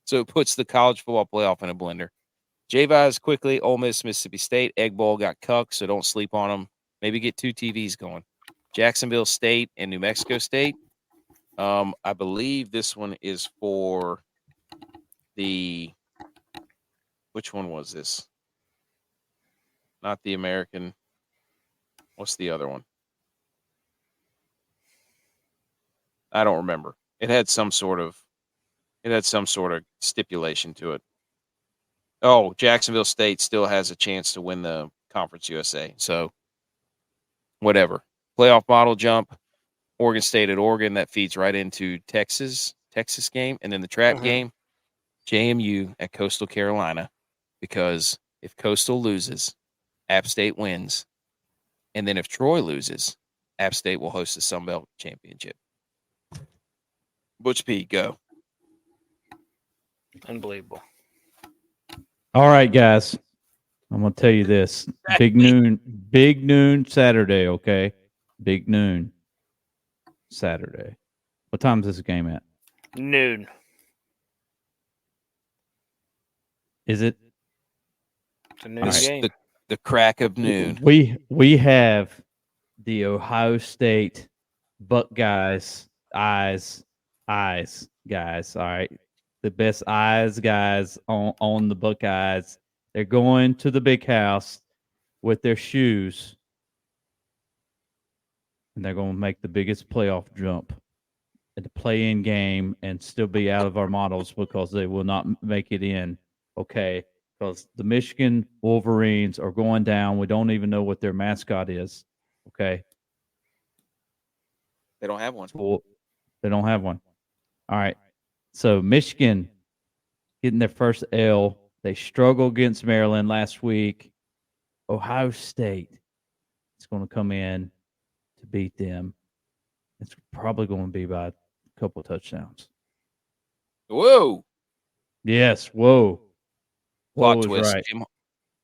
So it puts the college football playoff in a blender. J-Vise quickly, Ole Miss, Mississippi State. Egg Bowl got cucked, so don't sleep on them. Maybe get 2 TVs going. Jacksonville State and New Mexico State. I believe this one is for which one was this? Not the American. What's the other one? I don't remember. It had some sort of stipulation to it. Oh, Jacksonville State still has a chance to win the Conference USA. So whatever. Playoff model jump. Oregon State at Oregon, that feeds right into Texas game. And then the trap game, JMU at Coastal Carolina. Because if Coastal loses, App State wins. And then if Troy loses, App State will host the Sun Belt Championship. Butch P, go. Unbelievable. All right, guys. I'm going to tell you this. Big noon Saturday, okay? Big noon Saturday. What time is this game at? Noon. Is it? It's a noon game. The crack of noon. We have the Ohio State Buckeyes eyes, guys. All right. The best eyes guys on the Buckeyes. They're going to the big house with their shoes. And they're going to make the biggest playoff jump at the play-in game and still be out of our models because they will not make it in. Okay. Because the Michigan Wolverines are going down. We don't even know what their mascot is. Okay. They don't have one. Well, they don't have one. All right. So Michigan getting their first L. They struggled against Maryland last week. Ohio State is going to come in to beat them. It's probably going to be by a couple of touchdowns. Whoa. Yes. Whoa. Plot twist. Right.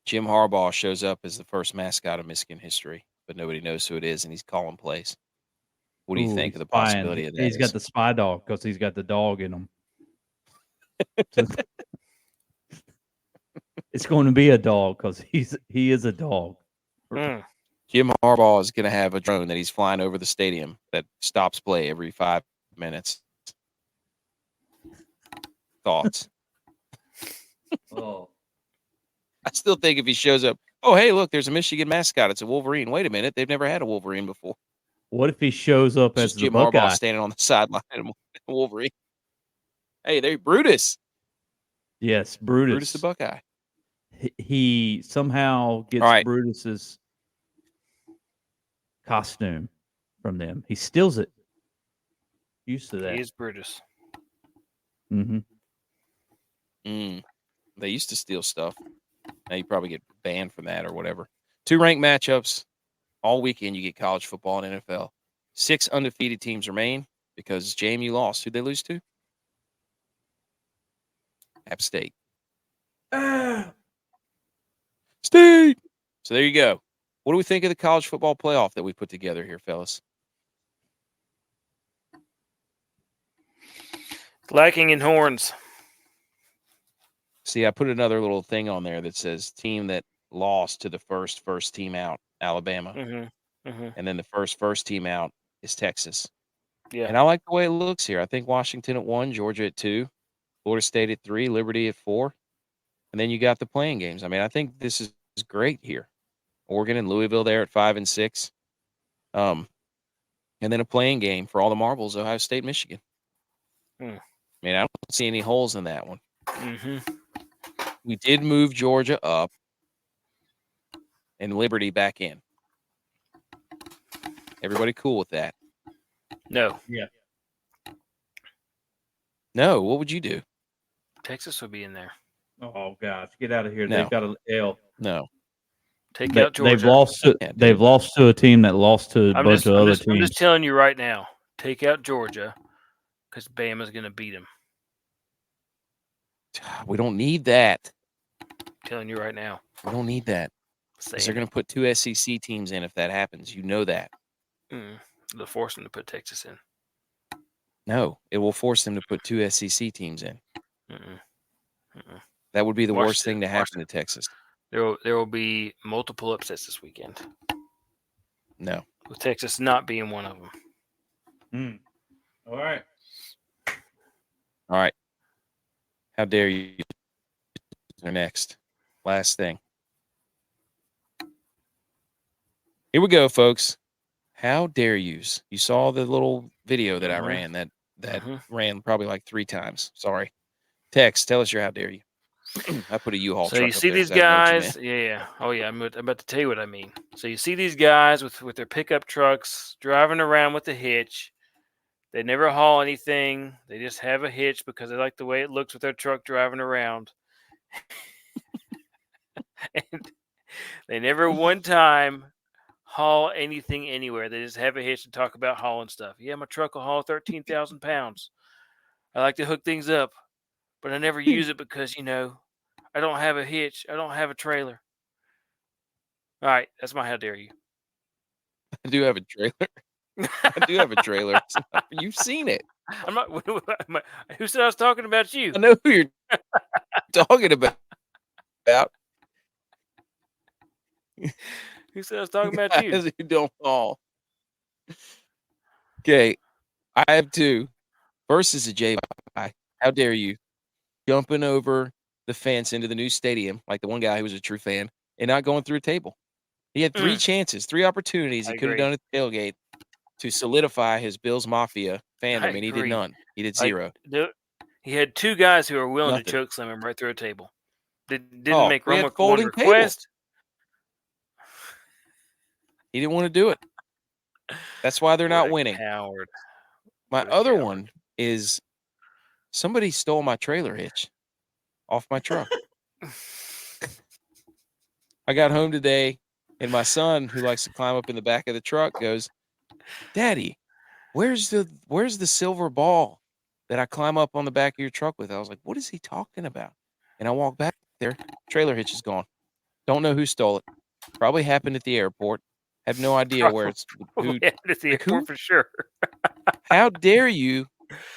Jim Harbaugh shows up as the first mascot of Michigan history, but nobody knows who it is, and he's calling plays. What do you think of the possibility of that? He's got the spy dog because he's got the dog in him. It's going to be a dog because he is a dog. Jim Harbaugh is going to have a drone that he's flying over the stadium that stops play every 5 minutes. Thoughts? Oh, still think if he shows up, oh, hey, look, there's a Michigan mascot. It's a Wolverine. Wait a minute. They've never had a Wolverine before. What if he shows up It's as just the Jim Buckeye? Harbaugh standing on the sideline and a Wolverine. Hey, there, Brutus. Yes, Brutus. Brutus the Buckeye. He somehow gets All right. Brutus's costume from them. He steals it. Used to that. He is Brutus. Mm-hmm. They used to steal stuff. Now you probably get banned from that or whatever. 2 ranked matchups. All weekend you get college football and NFL. 6 undefeated teams remain because, JMU lost. Who'd they lose to? App State. State! So there you go. What do we think of the college football playoff that we put together here, fellas? Lacking in horns. See, I put another little thing on there that says team that lost to the first team out, Alabama. And then the first team out is Texas. Yeah. And I like the way it looks here. I think Washington at 1, Georgia at 2, Florida State at 3, Liberty at 4. And then you got the playing games. I mean, I think this is great here. Oregon and Louisville there at 5 and 6. And then a playing game for all the marbles, Ohio State, Michigan. I mean, I don't see any holes in that one. We did move Georgia up and Liberty back in. Everybody cool with that? No. Yeah. No. What would you do? Texas would be in there. Oh gosh, get out of here! No. They've got an L. No. Take out Georgia. They've lost to a team that lost to a bunch of other teams. I'm just telling you right now. Take out Georgia because Bama's going to beat them. We don't need that. I'm telling you right now. We don't need that. They're going to put 2 SEC teams in if that happens. You know that. They'll force them to put Texas in. No, it will force them to put 2 SEC teams in. That would be the worst thing to happen to Texas. There will be multiple upsets this weekend. No. With Texas not being one of them. All right. All right. How dare you? They're next. Last thing. Here we go, folks. How dare yous? You saw the little video that I ran that ran probably like 3 times. Sorry. Text, tell us your how dare you. I put a U-Haul So truck you see up there. these guys, yeah. Oh yeah, I'm about to tell you what I mean. So you see these guys with their pickup trucks driving around with a hitch. They never haul anything. They just have a hitch because they like the way it looks with their truck driving around. And they never one time haul anything anywhere. They just have a hitch and talk about hauling stuff. Yeah, my truck will haul 13,000 pounds. I like to hook things up, but I never use it because, I don't have a hitch. I don't have a trailer. All right, that's my how dare you. I do have a trailer. I do have a trailer. You've seen it. I'm not. Who said I was talking about you? I know who you're talking about. Who said I was talking about you? Guys who don't haul. Okay, I have 2. First is a J. How dare you? Jumping over the fence into the new stadium, like the one guy who was a true fan, and not going through a table. He had 3 chances, 3 opportunities he could have done at the tailgate to solidify his Bills Mafia fandom, and he did none. He did 0. He had 2 guys who were willing to choke slam him right through a table. Didn't make one request. He didn't want to do it. That's why they're not winning. Coward. My other one is somebody stole my trailer hitch off my truck. I got home today, and my son, who likes to climb up in the back of the truck, goes, "Daddy, where's the silver ball that I climb up on the back of your truck with?" I was like, "What is he talking about?" And I walk back there, trailer hitch is gone. Don't know who stole it. Probably happened at the airport. Have no idea where it's. Who happened at the airport for sure. How dare you?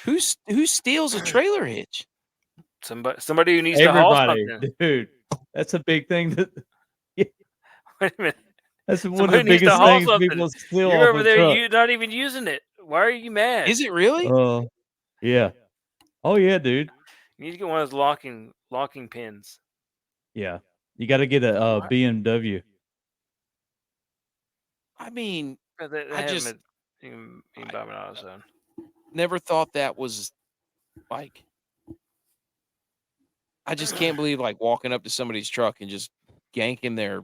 Who steals a trailer hitch? Somebody who needs to haul something. Dude, that's a big thing. Wait a minute. That's one of the biggest things people steal. You're over there. Truck. You're not even using it. Why are you mad? Is it really? Yeah. Oh yeah, dude. You need to get one of those locking pins. Yeah. You got to get a BMW. I mean, They I have just them you can buy them in AutoZone. never thought that was like. I just can't believe like walking up to somebody's truck and just yanking their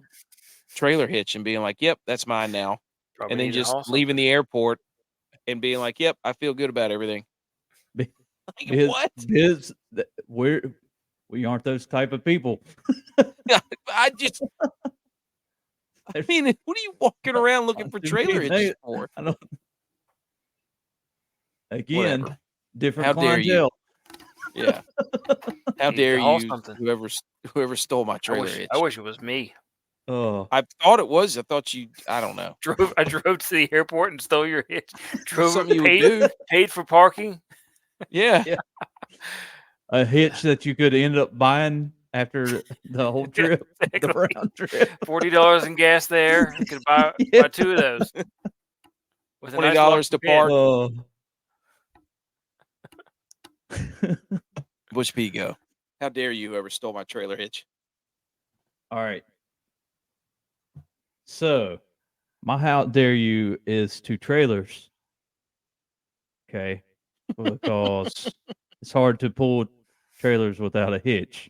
trailer hitch and being like, "Yep, that's mine now," Probably and then need to just haul leaving something. the airport and being like, "Yep, I feel good about everything." Like, what? We aren't those type of people. I mean, what are you walking around looking for trailer hitches for? I don't. Again, Whatever. different How dare you? clientele. Yeah. How Need to dare haul you, something. whoever stole my trailer hitch? I wish it was me. Oh, I thought it was. I thought you. I don't know. I drove to the airport and stole your hitch. Something you would do. Paid for parking. Yeah. a hitch that you could end up buying after the whole trip, the round trip. $40 in gas there. You could buy 2 of those. With a nice $20 to park. Bush P go. How dare you, whoever stole my trailer hitch? All right. So, my how dare you is to trailers. Okay. Because it's hard to pull trailers without a hitch.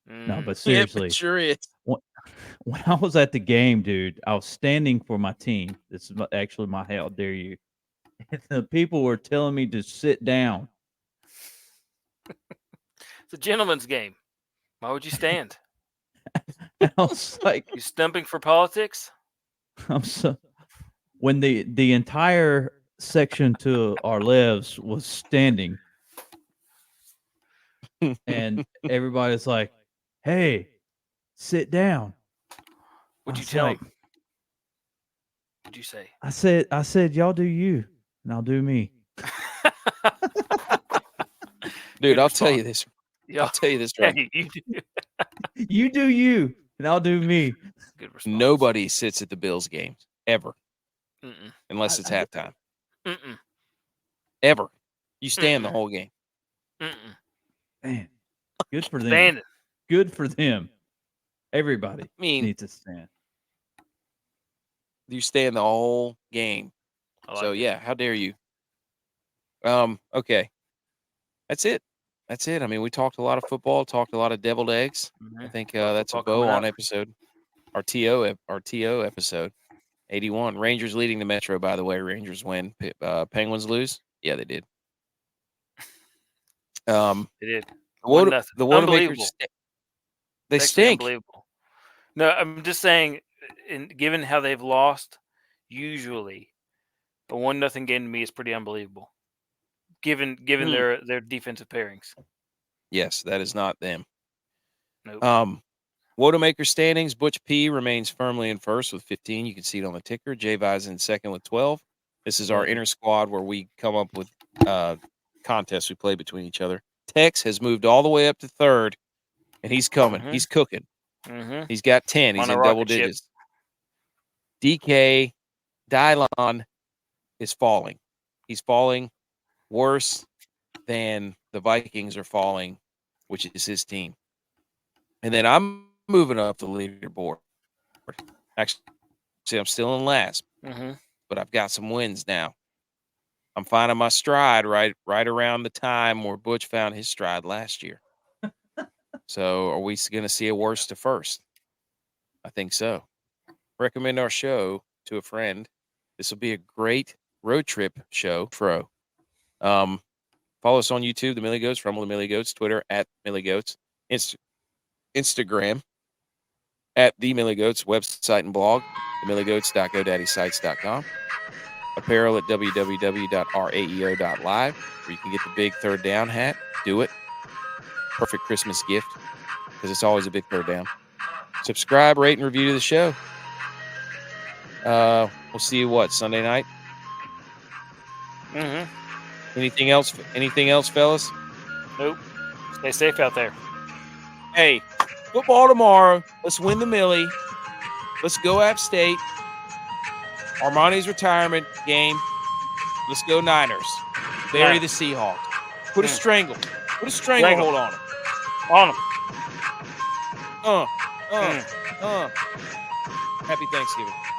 No, but seriously. It sure is. When I was at the game, dude, I was standing for my team. This is actually my how dare you. And the people were telling me to sit down. It's a gentleman's game. Why would you stand? And I was like, you stumping for politics? When the entire section to our lefts was standing, and everybody's like, "Hey, sit down." What'd you tell him? What'd you say? I said, y'all do you, and I'll do me. Dude, I'll tell you this. I'll tell you this right. Hey, you do. You do you, and I'll do me. Good response. Nobody sits at the Bills games ever, unless it's halftime. Ever. You stand the whole game. Man, good for them. Standing. Good for them. Everybody needs to stand. You stand the whole game. So yeah, how dare you? Okay. That's it. I mean, we talked a lot of football, talked a lot of deviled eggs. I think that's a bow on episode. Our TO episode 81. Rangers leading the Metro, by the way. Rangers win. Penguins lose. Yeah, they did. They did. The Watermakers, they stink. Unbelievable. No, I'm just saying, given how they've lost, usually a 1-0 game to me is pretty unbelievable. Given their defensive pairings. Yes, that is not them. Nope. Watermaker standings, Butch P remains firmly in first with 15. You can see it on the ticker. J Vi's in second with 12. This is our inner squad where we come up with contests we play between each other. Tex has moved all the way up to third, and he's coming. He's cooking. He's got 10. He's in double digits. DK Dylon is falling. He's falling worse than the Vikings are falling, which is his team. And then I'm moving up the leaderboard. Actually, I'm still in last, but I've got some wins now. I'm finding my stride right around the time where Butch found his stride last year. So are we going to see a worst to first? I think so. Recommend our show to a friend. This will be a great road trip show. Follow us on YouTube, The Millie Goats, Rumble The Millie Goats, Twitter @MillieGoats, Instagram @The Millie Goats, website and blog, themilliegoats.godaddysite.com, apparel at www.raeo.live, where you can get the big third down hat. Do it. Perfect Christmas gift, because it's always a big third down. Subscribe, rate, and review to the show. We'll see you Sunday night? Anything else, fellas? Nope. Stay safe out there. Hey, football tomorrow. Let's win the Millie. Let's go App State. Armani's retirement game. Let's go Niners. Bury the Seahawks. Put a stranglehold on them. On them. Happy Thanksgiving.